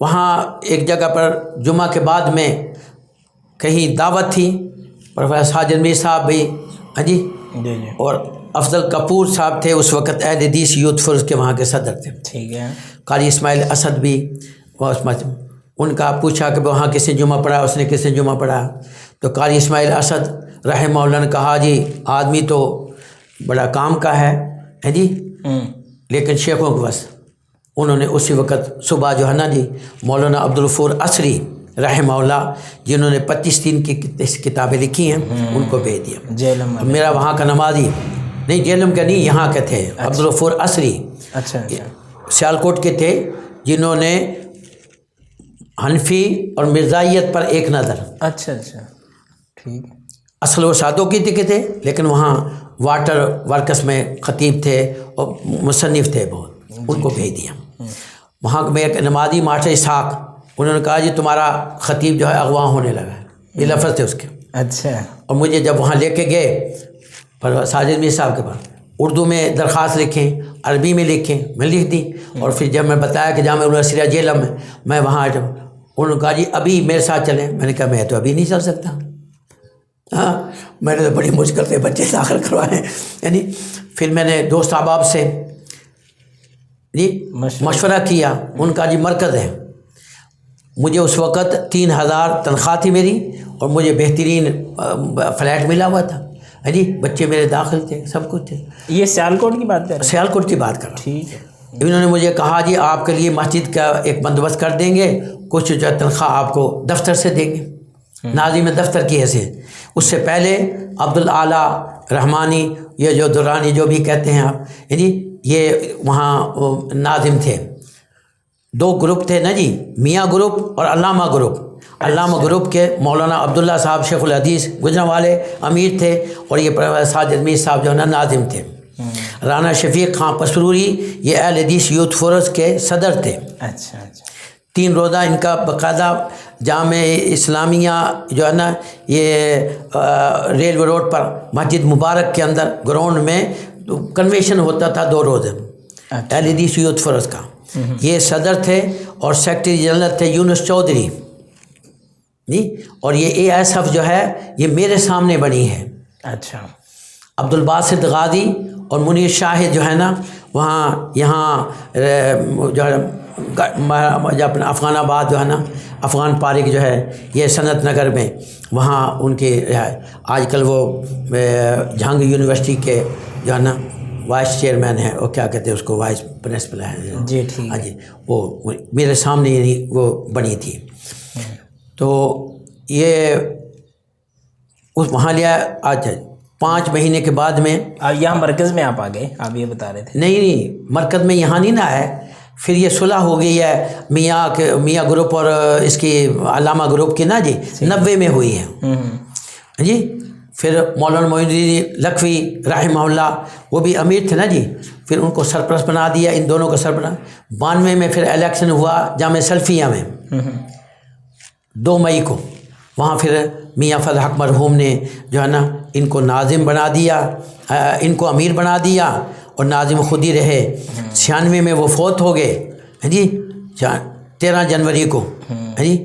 وہاں ایک جگہ پر جمعہ کے بعد میں کہیں دعوت تھی پروفیسر ساجد میر صاحب بھی ہاں جی اور افضل کپور صاحب تھے اس وقت اہل حدیث یوتھ فورس کے وہاں کے صدر تھے. ٹھیک ہے. قاری اسماعیل اسد بھی ان کا پوچھا کہ وہاں کس نے جمعہ پڑھا, اس نے کس نے جمعہ پڑھا. تو قاری اسماعیل اسد رحمہ اللہ نے کہا جی آدمی تو بڑا کام کا ہے جی, لیکن شیخوں کے بس. انہوں نے اسی وقت صبح جو ہے نا جی مولانا عبدالغفور عصری رحمہ اللہ جنہوں نے 25 دین کی کتابیں لکھی ہیں ان کو بھیج دیا. جیلم میرا وہاں کا نمازی نہیں, جیلم کا نہیں, یہاں کے تھے عبدالغفور عصری. اچھا. سیالکوٹ کے تھے جنہوں نے حنفی اور مرزائیت پر ایک نظر. اچھا ٹھیک. اصل وہ سادوں کی تھے لیکن وہاں واٹر ورکس میں خطیب تھے اور مصنف تھے بہت, ان کو بھیج دیا. وہاں میں ایک نمازی ماسٹر اسحاق, انہوں نے کہا جی تمہارا خطیب جو ہے اغوا ہونے لگا ہے, یہ لفظ تھے اس کے. اچھا. اور مجھے جب وہاں لے کے گئے پر ساجد میر صاحب کے پاس, اردو میں درخواست لکھیں, عربی میں لکھیں, میں لکھ دی. اور پھر جب میں بتایا کہ جامعہ الاسریہ جیلم میں وہاں جب انہوں نے کہا جی ابھی میرے ساتھ چلیں. میں نے کہا میں تو ابھی نہیں چل سکتا, ہاں میں نے تو بڑی مشکل سے بچے داخل کروائے. یعنی پھر میں نے دوست احباب سے جی مشورہ کیا. ان کا جی مرکز ہے. مجھے اس وقت 3000 تنخواہ تھی میری اور مجھے بہترین فلیٹ ملا ہوا تھا جی, بچے میرے داخل تھے, سب کچھ تھے. یہ سیالکوٹ کی بات کر رہے ہیں؟ سیالکوٹ کی بات کر رہا ہوں. ٹھیک ہے. انہوں نے مجھے کہا جی آپ کے لیے مسجد کا ایک بندوبست کر دیں گے, کچھ جو تنخواہ آپ کو دفتر سے دیں گے, ناظم دفتر کی حیثیت. اس سے پہلے عبدالاعلیٰ رحمانی, یہ جو درانی جو بھی کہتے ہیں آپ, یعنی یہ وہاں ناظم تھے. 2 گروپ تھے نا جی, میاں گروپ اور علامہ گروپ. علامہ گروپ کے مولانا عبداللہ صاحب شیخ الحدیث گجرانوالے امیر تھے, اور یہ ساجد میر صاحب جو ہے نا ناظم تھے. رانا شفیق خان پسروری یہ اہل حدیث یوتھ فورس کے صدر تھے. اچھا. 3 روزہ ان کا باقاعدہ جامع اسلامیہ جو ہے نا یہ ریلوے روڈ پر مسجد مبارک کے اندر گراؤنڈ میں کنوینشن ہوتا تھا 2 روز اہل حدیث یوتھ فورس کا. یہ صدر تھے اور سیکرٹری جنرل تھے یونس چودھری جی, اور یہ AISF جو ہے یہ میرے سامنے بنی ہے. اچھا. عبدالباسط غازی اور منیر شاہد جو ہے نا وہاں یہاں جو ہے اپنا افغان آباد جو ہے نا افغان پارک جو ہے یہ صنعت نگر میں, وہاں ان کے آج کل وہ جھنگ یونیورسٹی کے جو ہے نا وائس چیئرمین ہے, اور کیا کہتے ہیں اس کو, وائس پرنسپل ہے جی. ٹھیک. ہاں جی, وہ میرے سامنے یعنی وہ بنی تھی. تو یہ اس وہاں لیا. آج 5 مہینے کے بعد میں یہاں مرکز میں آپ آ گئے, آپ یہ بتا رہے تھے. نہیں مرکز میں یہاں نہیں نہ ہے. پھر یہ صلح ہو گئی ہے میاں گروپ اور اس کی علامہ گروپ کی نا جی 90 میں ہوئی ہے جی. پھر مولانا معین الدین لکھوی رحمہ اللہ وہ بھی امیر تھے نا جی, پھر ان کو سرپرست بنا دیا, ان دونوں کو سرپرست. 92 میں پھر الیکشن ہوا جامعہ سلفیہ میں 2 مئی کو. وہاں پھر میاں فضل حق مرحوم نے جو ہے نا ان کو ناظم بنا دیا, ان کو امیر بنا دیا, اور ناظم خود ہی رہے. 96 میں وہ فوت ہو گئے جی 13 جنوری کو جی,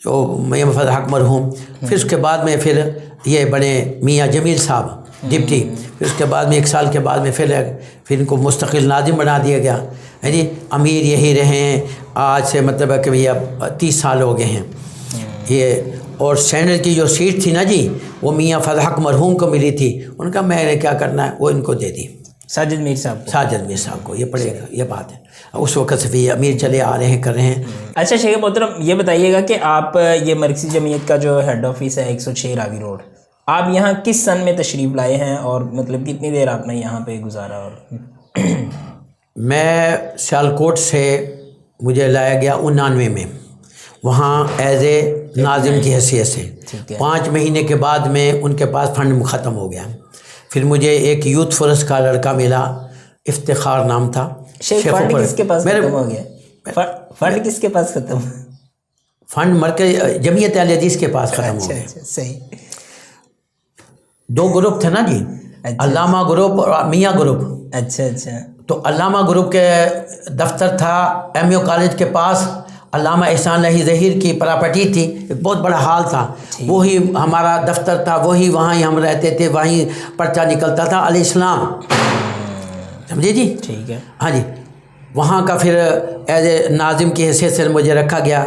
جو میاں فضل حق مرحوم. پھر اس کے بعد میں پھر یہ بنے میاں جمیل صاحب ڈپٹی. پھر اس کے بعد میں 1 سال کے بعد میں پھر ان کو مستقل ناظم بنا دیا گیا جی. امیر یہی رہے ہیں آج سے مطلب ہے کہ بھیا 30 سال ہو گئے ہیں یہ. اور سینٹ کی جو سیٹ تھی نا جی وہ میاں فضل حق مرحوم کو ملی تھی. ان کا میں نے کیا کرنا ہے وہ ان کو دے دی, ساجد میر صاحب کو. یہ پڑے گا, یہ بات ہے. اس وقت سے یہ امیر چلے آ رہے ہیں, کر رہے ہیں. اچھا شیخ محترم یہ بتائیے گا کہ آپ یہ مرکزی جمعیت کا جو ہیڈ آفس ہے 106 راوی روڈ, آپ یہاں کس سن میں تشریف لائے ہیں, اور مطلب کتنی دیر آپ نے یہاں پہ گزارا؟ اور میں سیالکوٹ سے مجھے لایا گیا 99 میں, وہاں ایز اے ناظم کی حیثیت سے. 5 مہینے کے بعد میں ان کے پاس فنڈ ختم ہو گیا. پھر مجھے ایک یوتھ فورس کا لڑکا ملا, افتخار نام تھا. فنڈ کس کے پاس ختم ہو گیا؟ فنڈ کس کے پاس ختم؟ فنڈ مرکز جمعیت اہل حدیث کے پاس ختم ہو گیا. صحیح. 2 گروپ تھے نا جی, علامہ گروپ اور میاں گروپ. اچھا. تو علامہ گروپ کے دفتر تھا MU کالج کے پاس, علامہ احسان الہی ظہیر کی پراپرٹی تھی، ایک بہت بڑا ہال تھا، وہی ہمارا دفتر تھا، وہی وہاں ہی ہم رہتے تھے، وہیں پرچہ نکلتا تھا علیہ السلام، سمجھے جی؟ ٹھیک ہے. ہاں جی. وہاں کا پھر ایز اے ناظم کی حیثیت سے مجھے رکھا گیا،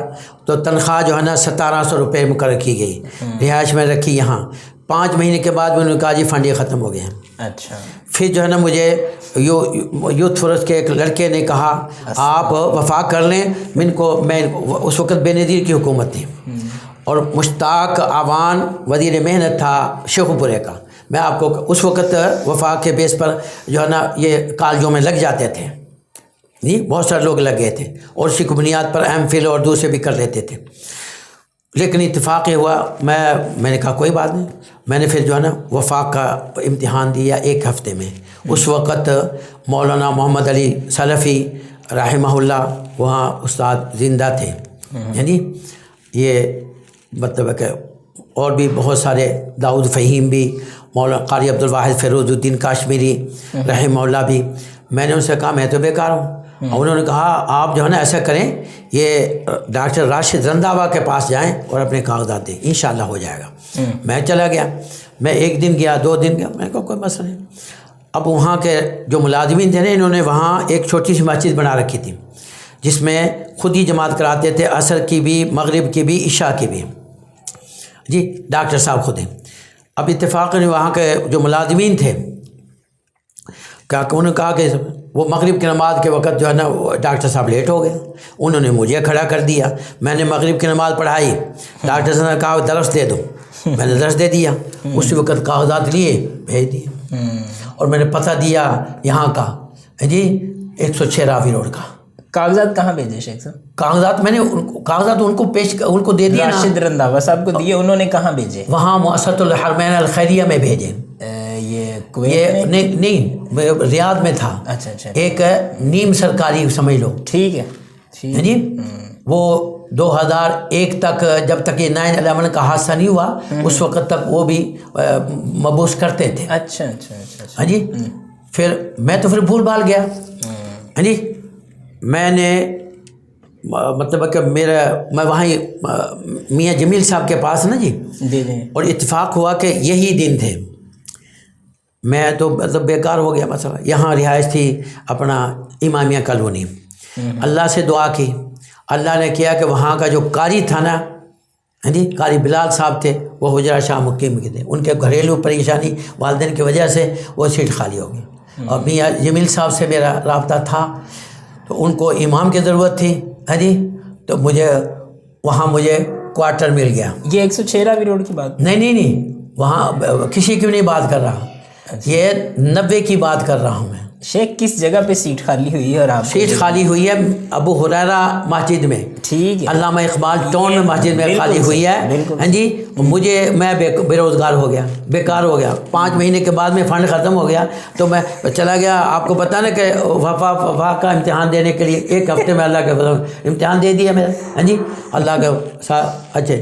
تو تنخواہ جو ہے نا 1700 روپے مقرر کی گئی، رہائش میں رکھی یہاں. 5 مہینے کے بعد میں نے کہا جی فنڈ یہ ختم ہو گیا. اچھا. پھر جو ہے نا مجھے یوتھ فورس کے ایک لڑکے نے کہا آپ وفاق کر لیں. میں اس وقت بے نظیر کی حکومت تھی، اور مشتاق آوان وزیر محنت تھا شیخو پورے کا. میں آپ کو اس وقت وفاق کے بیس پر جو ہے نا یہ کالجوں میں لگ جاتے تھے، جی بہت سارے لوگ لگ گئے تھے، اور اسی کی بنیاد پر ایم فل اور دوسرے بھی کر لیتے تھے. لیکن اتفاق یہ ہوا، میں نے کہا کوئی بات نہیں. میں نے پھر جو ہے نا وفاق کا امتحان دیا 1 ہفتے میں. اس وقت مولانا محمد علی سلفی رحمہ اللہ وہاں استاد زندہ تھے، یعنی یہ مطلب ہے کہ اور بھی بہت سارے، داؤد فہیم بھی، مولانا قاری عبدالواحد فیروز الدین کاشمیری رحمہ اللہ بھی. میں نے ان سے کہا میں تو بیکار ہوں. اور انہوں نے کہا آپ جو ہے نا ایسا کریں، یہ ڈاکٹر راشد رنداوا کے پاس جائیں اور اپنے کاغذات دیں، انشاءاللہ ہو جائے گا. میں چلا گیا. میں 1 دن گیا، 2 دن گیا، میں نے کہا کوئی مسئلہ نہیں. اب وہاں کے جو ملازمین تھے نا، انہوں نے وہاں ایک چھوٹی سی مسجد بنا رکھی تھی، جس میں خود ہی جماعت کراتے تھے، عصر کی بھی، مغرب کی بھی، عشاء کی بھی. جی ڈاکٹر صاحب خود ہیں. اب اتفاق نے وہاں کے جو ملازمین تھے کیا انہوں نے کہا کہ وہ مغرب کی نماز کے وقت جو ہے نا ڈاکٹر صاحب لیٹ ہو گئے. انہوں نے مجھے کھڑا کر دیا. میں نے مغرب کی نماز پڑھائی. ڈاکٹر صاحب نے کہا درس دے دو. میں نے درس دے دیا. اسی وقت کاغذات لیے بھیج دیے، اور میں نے پتہ دیا یہاں کا، جی 106 راوی روڈ کا. کاغذات کہاں بھیجے شیخ صاحب؟ کاغذات میں نے کاغذات ان کو دے دیا. راشد رنداوا صاحب کو دیے، انہوں نے کہاں بھیجے؟ وہاں مؤسسۃ الحرمین الخیریہ میں بھیجے. یہ نہیں ریاض میں تھا. اچھا اچھا. ایک نیم سرکاری سمجھ لو. ٹھیک ہے جی. وہ 2001 تک، جب تک یہ 9/11 کا حادثہ نہیں ہوا اس وقت تک وہ بھی مبوس کرتے تھے. اچھا اچھا اچھا. ہاں جی. پھر میں تو پھر بھول بھال گیا. ہاں جی. میں نے مطلب کہ میں وہاں میاں جمیل صاحب کے پاس نا جی، اور اتفاق ہوا کہ یہی دن تھے. میں تو مطلب بیکار ہو گیا مسئلہ. یہاں رہائش تھی اپنا امامیہ کالونی. اللہ سے دعا کی، اللہ نے کیا کہ وہاں کا جو قاری تھا نا، ہاں جی قاری بلال صاحب تھے، وہ حجرہ شاہ مقیم کے تھے. ان کے گھریلو پریشانی والدین کی وجہ سے وہ سیٹ خالی ہو گئی. اور میاں جمیل صاحب سے میرا رابطہ تھا، تو ان کو امام کی ضرورت تھی. ہاں جی. تو مجھے کوارٹر مل گیا. یہ 106 راوی روڈ کی بات؟ نہیں، وہاں کسی کی بھی نہیں بات کر رہا. یہ 90 کی بات کر رہا ہوں میں. شیخ کس جگہ پہ سیٹ خالی ہوئی ہے؟ اور آپ سیٹ خالی ہوئی ہے ابو ہریرہ مسجد میں. ٹھیک ہے. علامہ اقبال ٹون میں مسجد میں خالی ہوئی ہے. ہاں جی. میں بے روزگار ہو گیا، بیکار ہو گیا. 5 مہینے کے بعد میں فنڈ ختم ہو گیا، تو میں چلا گیا. آپ کو پتہ نا کہ وفا کا امتحان دینے کے لیے 1 ہفتے میں اللہ کے امتحان دے دیا میرا. ہاں جی اللہ کا. اچھا.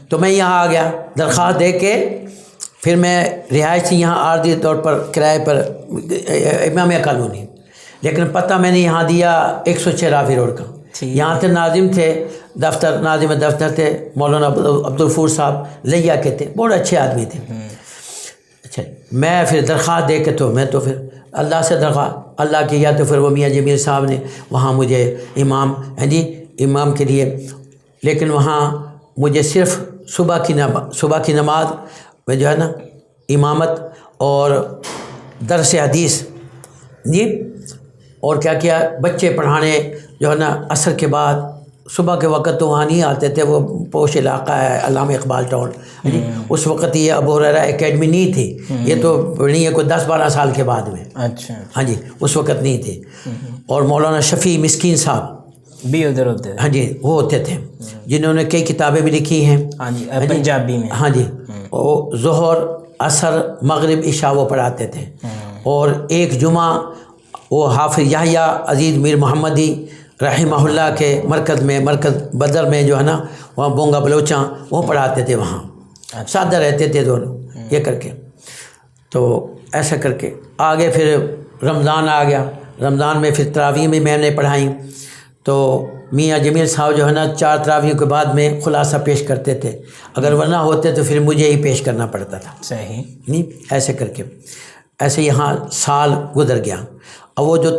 تو میں یہاں آ گیا درخواست دے کے. پھر میں رہائش تھی یہاں عارضی طور پر کرائے پر امامیہ کالونی، لیکن پتہ میں نے یہاں دیا 106 راوی روڈ کا. یہاں سے ناظم تھے ناظم دفتر تھے مولانا عبدالغفور صاحب لیا کے تھے، بہت اچھے آدمی تھے. اچھا. میں پھر درخواست دے کے میں تو پھر اللہ سے درخواست اللہ کی، یا تو پھر وہ میاں جمیل صاحب نے وہاں مجھے امام کے لیے. لیکن وہاں مجھے صرف صبح کی نماز میں جو ہے نا امامت اور درس حدیث جی، اور کیا بچے پڑھانے جو ہے نا عصر کے بعد. صبح کے وقت تو وہاں نہیں آتے تھے، وہ پوش علاقہ ہے علامہ اقبال ٹاؤن. اس وقت یہ ابو ہریرہ اکیڈمی نہیں تھی، یہ تو نہیں ہے کوئی 10-12 سال کے بعد میں. اچھا. ہاں جی اس وقت نہیں تھی. اور مولانا شفیع مسکین صاحب بھی ادھر ہوتے تھے. ہاں جی وہ ہوتے تھے، جنہوں نے کئی کتابیں بھی لکھی ہیں. ہاں جی پنجابی میں. ہاں جی. وہ ظہر عصر مغرب عشاء وہ پڑھاتے تھے. اور ایک جمعہ وہ حافظ یحییٰ عزیز میر محمدی رحمہ اللہ کے مرکز بدر میں جو ہے نا وہاں بونگا بلوچاں وہ پڑھاتے تھے. وہاں سادہ رہتے تھے دونوں یہ کر کے. تو ایسا کر کے آگے پھر رمضان آ گیا. رمضان میں پھر تراویح میں نے پڑھائی. تو میاں جمیل صاحب جو ہے نا 4 تراویحوں کے بعد میں خلاصہ پیش کرتے تھے، اگر ورنہ ہوتے تو پھر مجھے ہی پیش کرنا پڑتا تھا. صحیح. نہیں ایسے کر کے ایسے یہاں سال گزر گیا. اب وہ جو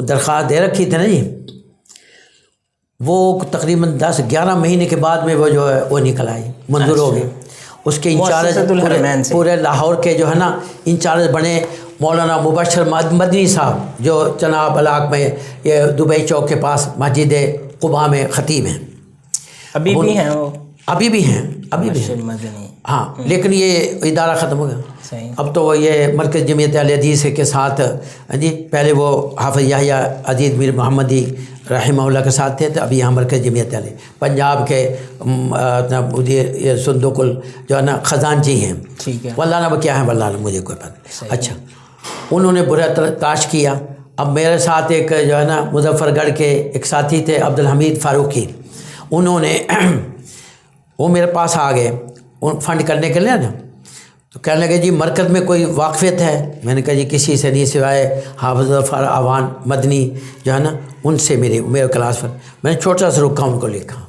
درخواست دے رکھی تھی نا جی، وہ تقریباً 10-11 مہینے کے بعد میں وہ جو ہے وہ نکل آئی، منظور ہو گئی. اس کے انچارج پورے لاہور کے جو ہے نا انچارج بنے مولانا مبشر مدنی صاحب، جو جناب علاق میں یہ دبئی چوک کے پاس مسجد قباء میں خطیب ہیں. ابھی بھی ہیں وہ؟ ابھی بھی ہیں، ابھی بھی ہیں. ہاں لیکن یہ ادارہ ختم ہو گیا. اب تو یہ مرکز جمعیت اہل حدیث کے ساتھ جی، پہلے وہ حافظ یحییٰ عزیز میر محمدی رحمہ اللہ کے ساتھ تھے، تو ابھی یہاں مرکز جمعیت اہل پنجاب کے مدیر صندوق جو ہے نا خزانچی ہیں. ٹھیک ہے. واللہ نہ کیا ہے، واللہ مجھے کوئی پتہ نہیں. اچھا، انہوں نے برا تلاش کیا. اب میرے ساتھ ایک جو ہے نا مظفر گڑھ کے ایک ساتھی تھے عبدالحمید فاروقی، انہوں نے وہ میرے پاس آ گئے فنڈ کرنے کے لیے نا. تو کہنے لگے جی مرکز میں کوئی واقفیت ہے؟ میں نے کہا جی کسی سے نہیں سوائے حافظ ظفر عوان مدنی جو ہے نا ان سے میرے کلاس پر. میں نے چھوٹا سا رکا ان کو لکھا.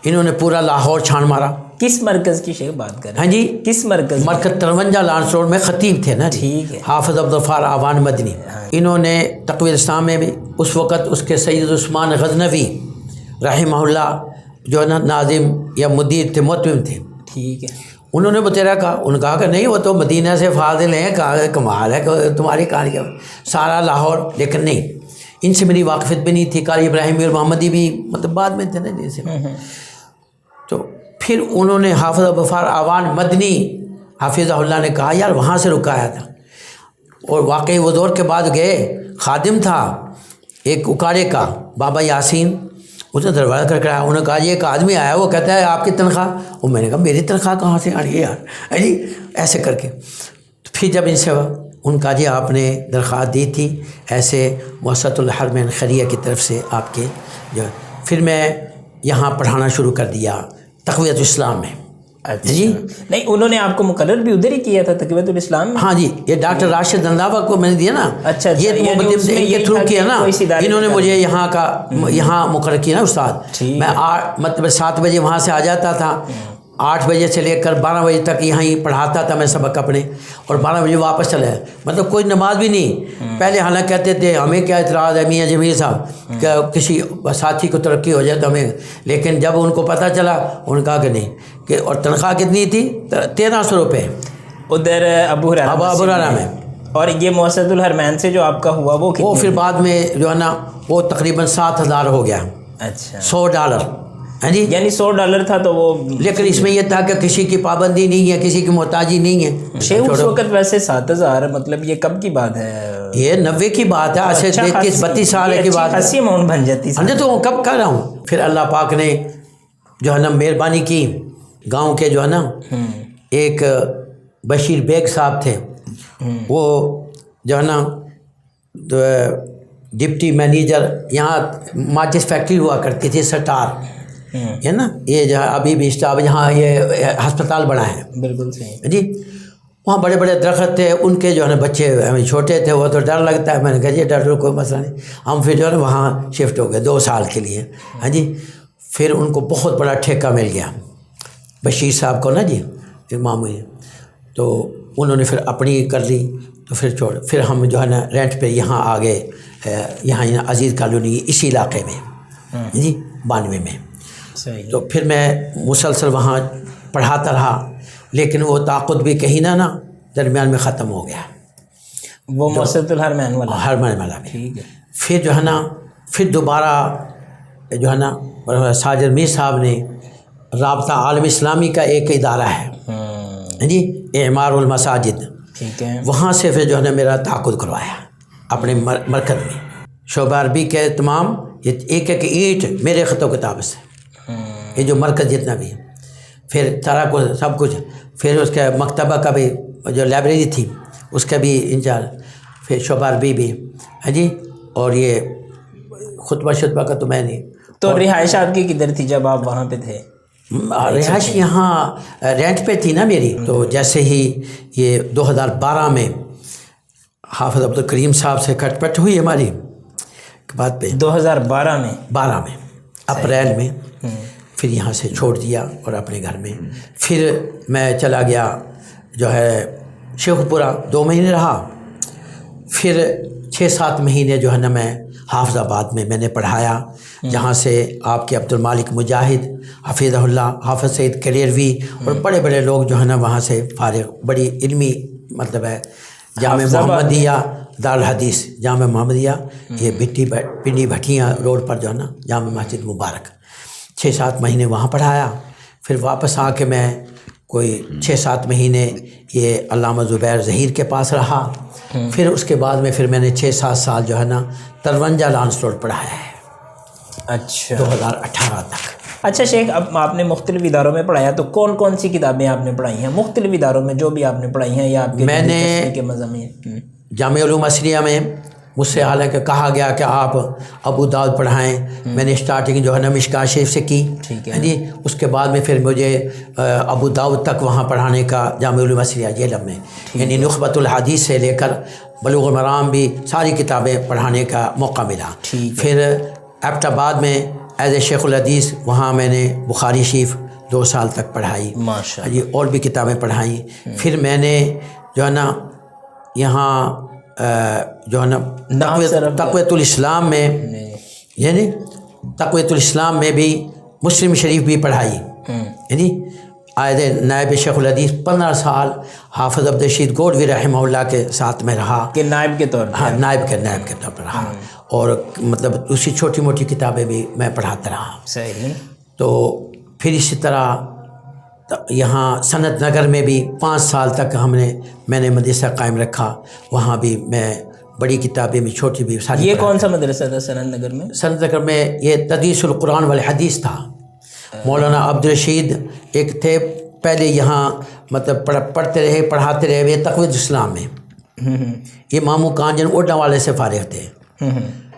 انہوں نے پورا لاہور چھان مارا. کس مرکز کی شیخ بات کر رہے ہیں؟ ہاں جی، کس مرکز؟ مرکز 53 لانس روڈ میں خطیب تھے نا. ٹھیک ہے. حافظ عبدالغفار عوان مدنی. انہوں نے تقوی الاسلام میں بھی اس وقت اس کے سید عثمان غزنوی رحمہ اللہ جو ہے نا ناظم یا مدیر تھے، متمم تھے. ٹھیک ہے. انہوں نے بتیرا کہا، انہوں نے کہا کہ نہیں وہ تو مدینہ سے فاضل ہیں. کہا کمال ہے کہ تمہاری کہانی کیا سارا لاہور. لیکن نہیں، ان سے میری واقفیت بھی نہیں تھی. قاری ابراہیم میر محمدی بھی مطلب بعد میں تھے نا جیسے. تو پھر انہوں نے حافظ عبدالغفار عوان مدنی حافظہ اللہ نے کہا یار وہاں سے رکایا تھا. اور واقعی وہ دور کے بعد گئے، خادم تھا ایک اکاڑے کا بابا یاسین، اس نے دروازہ کر آیا. انہوں نے کہا یہ ایک آدمی آیا، وہ کہتا ہے آپ کی تنخواہ. اور میں نے کہا میری تنخواہ کہاں سے آ رہی ہے یار جی ایسے کر کے. پھر جب ان سے ان کا جی آپ نے درخواست دی تھی ایسے مؤسسۃ الحرمین خیریہ کی طرف سے آپ کے جو، پھر میں یہاں پڑھانا شروع کر دیا تقویت الاسلام میں. اچھا جی. نہیں انہوں نے آپ کو مقرر بھی ادھر ہی کیا تھا تقویت الاسلام میں؟ ہاں جی، یہ ڈاکٹر راشد اندابہ کو میں نے دیا نا. اچھا یہ ان کے تھرو کیا نا، انہوں نے مجھے یہاں کا یہاں مقرر کیا نا استاد. میں مطلب 7 بجے وہاں سے آ جاتا تھا، 8 بجے سے لے کر 12 بجے تک یہاں ہی پڑھاتا تھا میں سبق اپنے، اور 12 بجے واپس چلے. مطلب کوئی نماز بھی نہیں. پہلے حالانکہ کہتے تھے ہمیں کیا اعتراض ہے میاں جمیل صاحب کہ کسی ساتھی کو ترقی ہو جائے تو ہمیں، لیکن جب ان کو پتہ چلا انہوں نے کہا کہ نہیں کہ. اور تنخواہ کتنی تھی؟ 1300 روپے ادھر ابو ہریرہ میں. اور یہ مؤسسۃ الحرمین سے جو آپ کا ہوا وہ پھر بعد میں جو ہے نا وہ تقریباً 7000 ہو گیا. اچھا $100. ہاں جی، یعنی $100 تھا تو وہ، لیکن اس میں یہ تھا کہ کسی کی پابندی نہیں ہے، کسی کی محتاجی نہیں ہے. شیخ اس وقت ویسے 7000 مطلب یہ کب کی بات ہے؟ یہ 90 کی بات ہے، آج سے 32 سال کی بات ہے. اچھی اماؤنٹ بن جاتی ہے. تو کب کر رہا ہوں. پھر اللہ پاک نے جو ہے نا مہربانی کی. گاؤں کے جو ہے نا ایک بشیر بیگ صاحب تھے، وہ جو ہے نا ڈپٹی مینیجر یہاں ماچس فیکٹری ہوا کرتی تھی سٹار ہے نا، یہ جو ابھی بھی اسٹاف جہاں یہ ہسپتال بنا ہے. بالکل صحیح جی. وہاں بڑے بڑے درخت تھے، ان کے جو ہے نا بچے ہمیں چھوٹے تھے، وہ تو ڈر لگتا ہے. میں نے کہا جی ڈر کوئی مسئلہ نہیں. ہم پھر جو ہے نا وہاں شفٹ ہو گئے 2 سال کے لیے. ہاں جی. پھر ان کو بہت بڑا ٹھیکہ مل گیا بشیر صاحب کو نا جی معمولی. تو انہوں نے پھر اپنی کر لی. تو پھر ہم جو ہے نا رینٹ پہ یہاں آ گئے، یہاں عزیز کالونی اسی علاقے میں جی 92 میں. تو پھر میں مسلسل وہاں پڑھاتا رہا، لیکن وہ تعاقد بھی کہیں نہ درمیان میں ختم ہو گیا. وہ مؤسسۃ الحرمین والا ٹھیک ہے. پھر جو ہے نا پھر دوبارہ جو ہے نا ساجد میر صاحب نے رابطہ عالم اسلامی کا ایک ادارہ ہے جی اعمار المساجد، ٹھیک ہے، وہاں سے پھر جو ہے نا میرا تعاقد کروایا اپنے مرکز میں. شعبہ عربی کے تمام ایک ایک اینٹ میرے خط و کتاب سے، یہ جو مرکز جتنا بھی ہے. پھر سارا کچھ سب کچھ. پھر اس کا مکتبہ کا بھی جو لائبریری تھی اس کا بھی انچارج. پھر شعبہ عربی بھی ہے جی. اور یہ خطبہ شطبہ کا تو میں نہیں. تو رہائش آپ کی کدھر تھی جب آپ وہاں پہ تھے؟ رہائش یہاں رینٹ پہ تھی نا میری. تو جیسے ہی یہ 2012 میں حافظ عبدالکریم صاحب سے کٹ پٹ ہوئی ہماری، کے بعد پہ 2012 میں 12 میں اپریل میں پھر یہاں سے چھوڑ دیا اور اپنے گھر میں. پھر میں چلا گیا جو ہے شیخ پورہ 2 مہینے رہا. پھر 6-7 مہینے جو ہے نا میں حافظ آباد میں نے پڑھایا، جہاں سے آپ کے عبد المالک مجاہد حفیظہ اللہ، حافظ سعید کلیروی اور بڑے بڑے لوگ جو ہے نا وہاں سے فارغ، بڑی علمی مطلب ہے. جامع محمدیہ دارالحدیث جامع محمدیہ، یہ پنڈی بھٹیاں روڈ پر جو ہے نا جامع مسجد مبارک، 6-7 مہینے وہاں پڑھایا. پھر واپس آ کے میں کوئی 6-7 مہینے یہ علامہ زبیر ظہیر کے پاس رہا. پھر اس کے بعد میں میں نے 6-7 سال جو ہے نا 53 لانس روڈ پڑھایا ہے. اچھا 2018 تک. اچھا شیخ، اب آپ نے مختلف اداروں میں پڑھایا تو کون کون سی کتابیں آپ نے پڑھائی ہیں مختلف اداروں میں جو بھی آپ نے پڑھائی ہیں یا آپ کے میں نے کے مضامین؟ جامع علوم عصریہ میں مجھ سے حالانکہ کہا گیا کہ آپ ابو داؤد پڑھائیں. میں نے اسٹارٹنگ جو ہے نا مشکوٰۃ شریف سے کی. ٹھیک ہے جی. اس کے بعد میں پھر مجھے ابو داؤد تک وہاں پڑھانے کا جامع علوم عصریہ جیلم میں، یعنی نخبۃ الحدیث سے لے کر بلوغ المرام بھی ساری کتابیں پڑھانے کا موقع ملا. پھر ایبٹ آباد میں ایز اے شیخ الحدیث وہاں میں نے بخاری شریف 2 سال تک پڑھائی. ماشاء جی. اور بھی کتابیں پڑھائیں. پھر میں نے جو ہے نا یہاں جو ہے نا تقویۃ الاسلام میں، یعنی تقویۃ الاسلام میں بھی مسلم شریف بھی پڑھائی. یعنی آئد نائب شیخ الحدیث 15 سال حافظ عبدالرشید گودوی رحمہ اللہ کے ساتھ میں رہا کہ نائب کے طور پر. ہاں نائب کے طور پر رہا. اور مطلب دوسری چھوٹی موٹی کتابیں بھی میں پڑھاتا رہا. صحیح. تو پھر اسی طرح یہاں سنت نگر میں بھی 5 سال تک میں نے مدرسہ قائم رکھا. وہاں بھی میں بڑی کتابیں بھی چھوٹی بھی ساری. یہ کون سا مدرسہ تھا سنت نگر میں؟ سنت نگر میں یہ تدریس القرآن والحدیث تھا. مولانا عبدالرشید ایک تھے پہلے یہاں، مطلب پڑھتے رہے پڑھاتے رہے یہ تقویۃ الاسلام میں. یہ مامو کانجن اڈا والے سے فارغ تھے.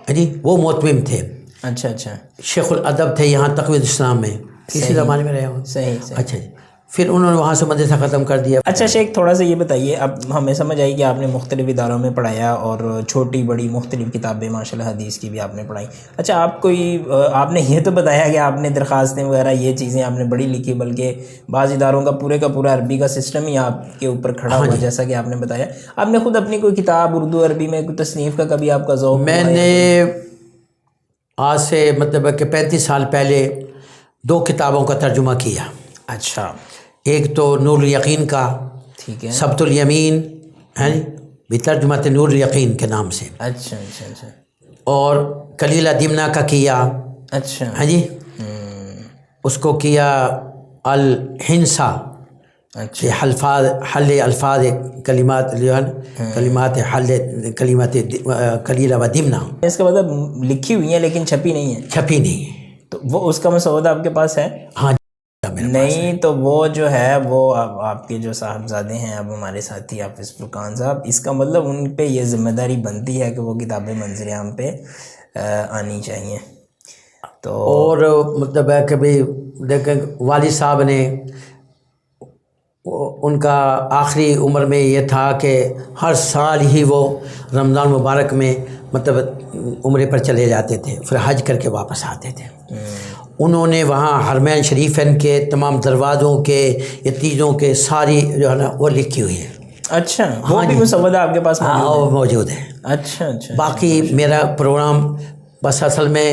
جی. وہ محتمم تھے. اچھا اچھا. شیخ الادب تھے یہاں تقویۃ الاسلام میں، اسی زمانے میں رہے ہوں. صحیح. اچھا جی. پھر انہوں نے وہاں سے مدرسہ ختم کر دیا. اچھا شیخ، تھوڑا سا یہ بتائیے، اب ہمیں سمجھ آئی کہ آپ نے مختلف اداروں میں پڑھایا اور چھوٹی بڑی مختلف کتابیں ماشاءاللہ حدیث کی بھی آپ نے پڑھائی. اچھا آپ نے یہ تو بتایا کہ آپ نے درخواستیں وغیرہ یہ چیزیں آپ نے بڑی لکھی، بلکہ بعض اداروں کا پورا عربی کا سسٹم ہی آپ کے اوپر کھڑا ہوا، جیسا کہ آپ نے بتایا. آپ نے خود اپنی کوئی کتاب اردو عربی میں کوئی تصنیف کا کبھی آپ کا ذوق؟ میں نے آج سے مطلب کہ 35 سال پہلے 2 کتابوں کا ترجمہ کیا. اچھا. ایک تو نور الیقین کا، ٹھیک ہے، سبت الیمین ہے بھی ترجمہ نور الیقین کے نام سے. اچھا اچھا اچھا. اور کلیلہ دمنہ کا کیا. اچھا. ہاں جی. اس کو کیا الحنسا. اچھا. حل الفاظ کلمات کلمات کلیلہ و دمنہ. اس کا مطلب لکھی ہوئی ہیں لیکن چھپی نہیں ہے. چھپی نہیں ہے. تو وہ اس کا مسودہ آپ کے پاس ہے؟ ہاں. نہیں تو وہ جو ہے وہ آپ کے جو صاحبزادے ہیں اب ہمارے ساتھی حافظ فرقان صاحب، اس کا مطلب ان پہ یہ ذمہ داری بنتی ہے کہ وہ کتابیں منظر عام پہ آنی چاہیے. تو اور مطلب ہے کہ بھئی دیکھیں والد صاحب نے ان کا آخری عمر میں یہ تھا کہ ہر سال ہی وہ رمضان مبارک میں مطلب عمرے پر چلے جاتے تھے، پھر حج کر کے واپس آتے تھے. انہوں نے وہاں حرمین شریفین کے تمام دروازوں کے یتیجوں کے ساری جو ہے نا وہ لکھی ہوئی ہے. اچھا. وہ بھی مسودہ آپ کے پاس موجود ہے. اچھا اچھا. باقی میرا پروگرام بس اصل میں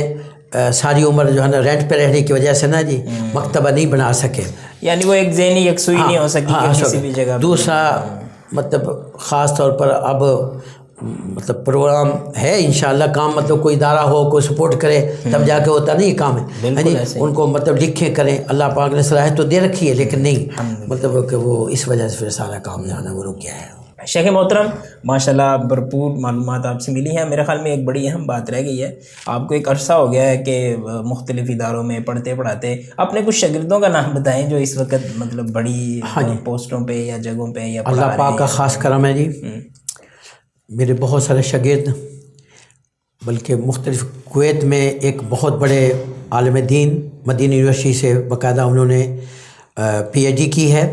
ساری عمر جو ہے نا رینٹ پہ رہنے کی وجہ سے نا جی مکتبہ نہیں بنا سکے، یعنی وہ ایک ذہنی یکسوئی نہیں ہو سکی کسی بھی جگہ. دوسرا مطلب خاص طور پر اب مطلب پروگرام ہے انشاءاللہ، کام مطلب کوئی ادارہ ہو کوئی سپورٹ کرے تب جا کے ہوتا نہیں کام ہے. ان کو مطلب لکھیں کریں، اللہ پاک نے صلاحیت تو دے رکھی ہے لیکن نہیں مطلب کہ وہ اس وجہ سے پھر سارا کام جو ہے نا وہ رک گیا ہے. شیخ محترم ماشاءاللہ بھرپور معلومات آپ سے ملی ہیں. میرے خیال میں ایک بڑی اہم بات رہ گئی ہے، آپ کو ایک عرصہ ہو گیا ہے کہ مختلف اداروں میں پڑھتے پڑھاتے. اپنے کچھ شاگردوں کا نام بتائیں جو اس وقت مطلب بڑی پوسٹوں پہ یا جگہوں پہ یا اللہ پاک کا خاص کرم ہے جی. میرے بہت سارے شاگرد، بلکہ مختلف کویت میں ایک بہت بڑے عالم دین مدینہ یونیورسٹی سے باقاعدہ انہوں نے پی ایچ ڈی کی ہے،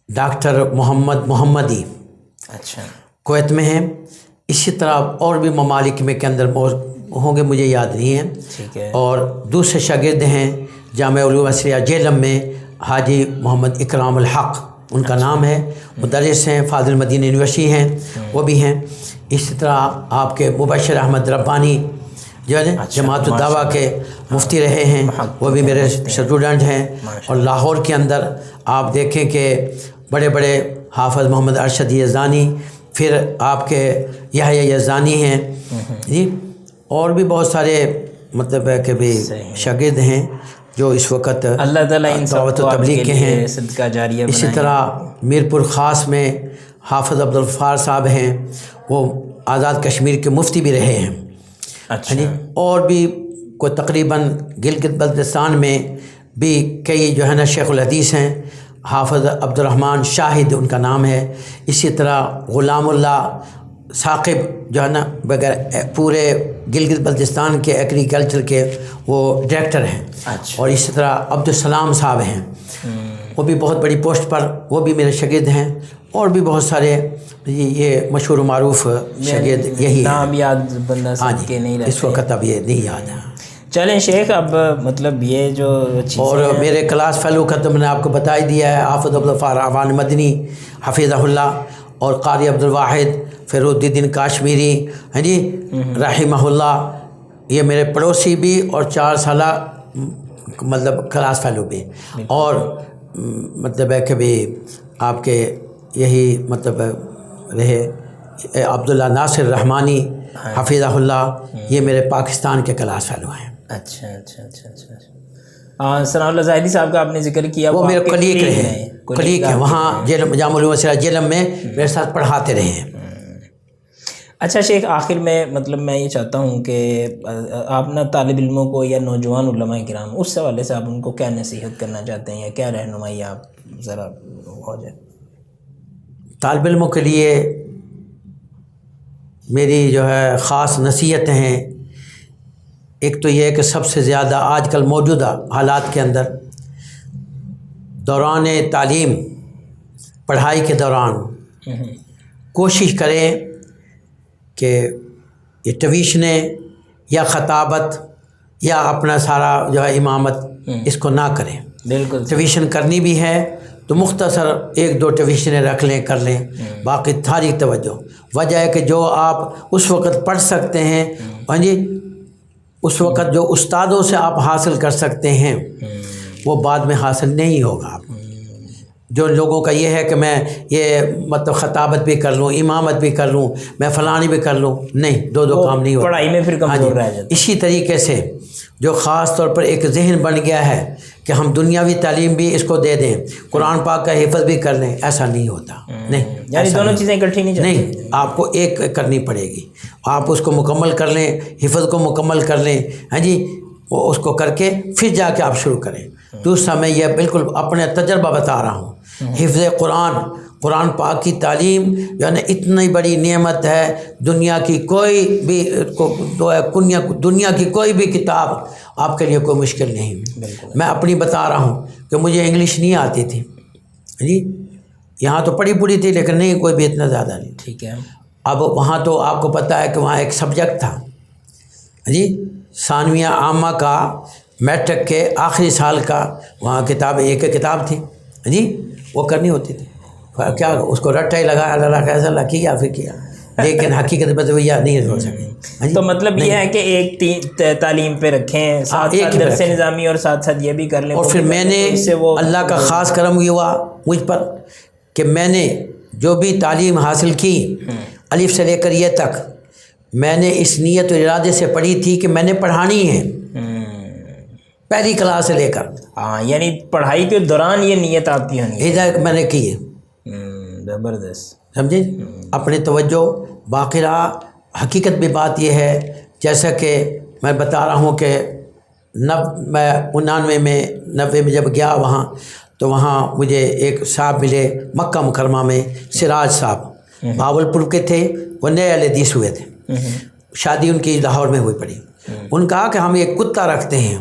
ڈاکٹر محمدی. اچھا. کویت میں ہیں. اسی طرح اور بھی ممالک میں کے اندر ہوں گے مجھے یاد نہیں ہیں. ٹھیک ہے. اور دوسرے شاگرد ہیں جامعہ علوم اسریہ جہلم میں حاجی محمد اکرام الحق ان کا نام ہے، مدرس ہیں، فاضل مدینہ یونیورسٹی ہیں وہ بھی ہیں. اسی طرح آپ کے مبشر احمد ربانی جو ہے جماعت الدعوہ کے مفتی رہے ہیں، وہ بھی میرے اسٹوڈنٹ ہیں. اور لاہور کے اندر آپ دیکھیں کہ بڑے بڑے حافظ محمد ارشد یزدانی، پھر آپ کے یحییٰ یزدانی ہیں جی، اور بھی بہت سارے مطلب ہے کہ بھی شاگرد ہیں جو اس وقت اللہ تعالیٰ ان دعوت و تبلیغ کے ہیں. صدقہ جاریہ اسی طرح میرپور خاص میں حافظ عبدالغفار صاحب ہیں، وہ آزاد کشمیر کے مفتی بھی رہے ہیں. اچھا. اور بھی کوئی تقریباً گلگت بلتستان میں بھی کئی جو ہے نا شیخ الحدیث ہیں، حافظ عبد الرحمن شاہد ان کا نام ہے. اسی طرح غلام اللہ ثاقب جو ہے نا بغیر پورے گلگت بلتستان کے ایگریکلچر کے وہ ڈائریکٹر ہیں. اور اسی طرح عبدالسلام صاحب ہیں، وہ بھی بہت بڑی پوسٹ پر، وہ بھی میرے شاگرد ہیں. اور بھی بہت سارے یہ مشہور و معروف شاگرد یہی نام یاد بندہ ہاں کے نہیں جی اس وقت اب یہ نہیں یاد ہے. چلیں شیخ، اب مطلب یہ جو اور میرے کلاس فیلو کا تو میں نے آپ کو بتا ہی دیا ہے، حافظ عبدالغفار عوان مدنی حفظہ اللہ، اور قاری عبدالواحد فیروز الدین کاشمیری ہاں جی رحمہ اللہ، یہ میرے پڑوسی بھی اور 4 سالہ مطلب کلاس فیلو بھی. اور مطلب ہے کہ بھی آپ کے یہی مطلب رہے عبداللہ ناصر رحمانی حفظہ اللہ، یہ میرے پاکستان کے کلاس فیلو ہیں. اچھا اچھا اچھا اچھا. ثناء اللہ زاہدی صاحب کا آپ نے ذکر کیا، وہ میرے کلیگ رہے، کلیگ ہیں وہاں جامعہ علوم اسریہ جہلم میں میرے ساتھ پڑھاتے رہے ہیں. اچھا شیخ، آخر میں مطلب میں یہ چاہتا ہوں کہ آپ نا طالب علموں کو یا نوجوان علماء کرام اس حوالے سے آپ ان کو کیا نصیحت کرنا چاہتے ہیں یا کیا رہنمائی آپ ذرا ہو جائے؟ طالب علموں کے لیے میری جو ہے خاص نصیحتیں ہیں. ایک تو یہ ہے کہ سب سے زیادہ آج کل موجودہ حالات کے اندر دوران تعلیم پڑھائی کے دوران کوشش کریں کہ یہ ٹیوشنیں یا خطابت یا اپنا سارا جو ہے امامت اس کو نہ کریں. بالکل ٹیوشن کرنی بھی ہے تو مختصر 1-2 ٹیوشنیں رکھ لیں کر لیں، باقی ساری توجہ. وجہ ہے کہ جو آپ اس وقت پڑھ سکتے ہیں ہاں جی، اس وقت جو استادوں سے آپ حاصل کر سکتے ہیں وہ بعد میں حاصل نہیں ہوگا. آپ جو لوگوں کا یہ ہے کہ میں یہ مطلب خطابت بھی کر لوں، امامت بھی کر لوں، میں فلانی بھی کر لوں، نہیں، دو کام نہیں ہوتا، پڑھائی میں پھر کمزور رہ جاتا. اسی طریقے سے جو خاص طور پر ایک ذہن بن گیا ہے کہ ہم دنیاوی تعلیم بھی اس کو دے دیں، قرآن پاک کا حفظ بھی کر لیں، ایسا نہیں ہوتا. نہیں، یعنی دونوں چیزیں اکٹھی نہیں، آپ کو ایک کرنی پڑے گی. آپ اس کو مکمل کر لیں، حفظ کو مکمل کر لیں ہاں جی، وہ اس کو کر کے پھر جا کے آپ شروع کریں. دوسرا میں یہ بالکل اپنے تجربہ بتا رہا ہوں، حفظ قرآن پاک کی تعلیم جو ہے نا اتنی بڑی نعمت ہے. دنیا کی کوئی بھی دنیا کی کوئی بھی کتاب آپ کے لیے کوئی مشکل نہیں. میں اپنی بتا رہا ہوں کہ مجھے انگلش نہیں آتی تھی جی، یہاں تو پڑھی پڑھی تھی لیکن نہیں کوئی بھی اتنا زیادہ نہیں. ٹھیک ہے. اب وہاں تو آپ کو پتہ ہے کہ وہاں ایک سبجیکٹ تھا جی، ثانویہ عامہ کا، میٹرک کے آخری سال کا، وہاں کتاب ایک کتاب تھی جی، وہ کرنی ہوتی تھی. کیا اس کو رٹا ہی لگا اللہ کیسا اللہ کیا پھر کیا، لیکن حقیقت میں تو یہ نہیں ہو سکے. تو مطلب یہ ہے کہ ایک تعلیم پہ رکھیں، ساتھ درس نظامی اور ساتھ ساتھ یہ بھی کر لیں. اور پھر میں نے اللہ کا خاص کرم ہوا مجھ پر کہ میں نے جو بھی تعلیم حاصل کی الف سے لے کر یہ تک، میں نے اس نیت و ارادے سے پڑھی تھی کہ میں نے پڑھانی ہے پہلی کلاس سے لے کر. ہاں، یعنی پڑھائی کے دوران یہ نیت آپ کی ہونی ہے. ہدایت میں نے کی ہے. زبردست. سمجھے، اپنے توجہ باقی رہا. حقیقت بھی بات یہ ہے جیسا کہ میں بتا رہا ہوں کہ میں 99 میں 90 میں جب گیا وہاں تو وہاں مجھے ایک صاحب ملے مکہ مکرمہ میں، سراج صاحب، بھاولپور کے تھے، وہ نئے اہل حدیث ہوئے تھے، شادی ان کی لاہور میں ہوئی پڑی. ان کہا کہ ہم ایک کتا رکھتے ہیں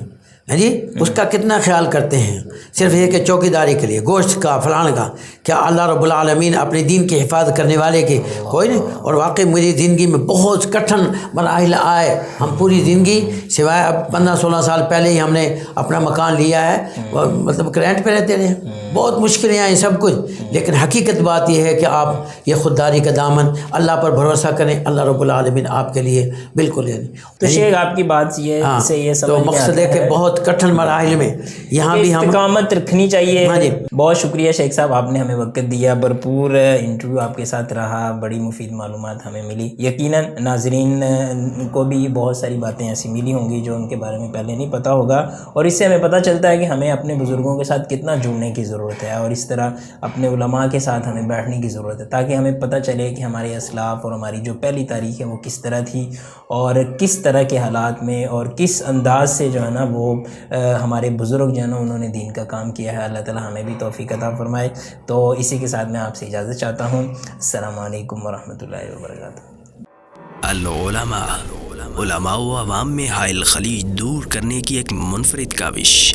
ہے جی، اس کا کتنا خیال کرتے ہیں، صرف یہ کہ چوکیداری کے لیے گوشت کا فلان کا. کیا اللہ رب العالمین اپنے دین کی حفاظت کرنے والے کی کوئی نہیں. اور واقعی میری زندگی میں بہت کٹھن مراحل آئے. ہم پوری زندگی سوائے اب 15-16 سال پہلے ہی ہم نے اپنا مکان لیا ہے، مطلب رینٹ پہ رہتے رہے. بہت مشکلیں آئیں سب کچھ، لیکن حقیقت بات یہ ہے کہ آپ یہ خودداری کا دامن اللہ پر بھروسہ کریں، اللہ رب العالمین آپ کے لیے بالکل ہے. تو شیخ آپ کی بات سے یہ تو مقصد ہے کہ بہت کٹھن مراحل میں یہاں بھی ہم استقامت رکھنی چاہیے. ہاں جی. بہت شکریہ شیخ صاحب، آپ نے ہمیں وقت دیا، بھرپور انٹرویو آپ کے ساتھ رہا، بڑی مفید معلومات ہمیں ملی. یقیناً ناظرین کو بھی بہت ساری باتیں ایسی ملی ہوں گی جو ان کے بارے میں پہلے نہیں پتہ ہوگا، اور اس سے ہمیں پتہ چلتا ہے کہ ہمیں اپنے بزرگوں کے ساتھ کتنا جڑنے کی ضرورت ہے، اور اس طرح اپنے علماء کے ساتھ ہمیں بیٹھنے کی ضرورت ہے تاکہ ہمیں پتہ چلے کہ ہمارے اسلاف اور ہماری جو پہلی تاریخ ہے وہ کس طرح تھی، اور کس طرح کے حالات میں اور کس انداز سے جو ہے نا وہ ہمارے بزرگ جو ہے نا انہوں نے دین کا کام کیا ہے. اللہ تعالیٰ ہمیں بھی توفیق عطا فرمائے. تو اسی کے ساتھ میں آپ سے اجازت چاہتا ہوں. السلام علیکم ورحمۃ اللہ وبرکاتہ. علماء و عوام میں حائل خلیج دور کرنے کی ایک منفرد کاوش.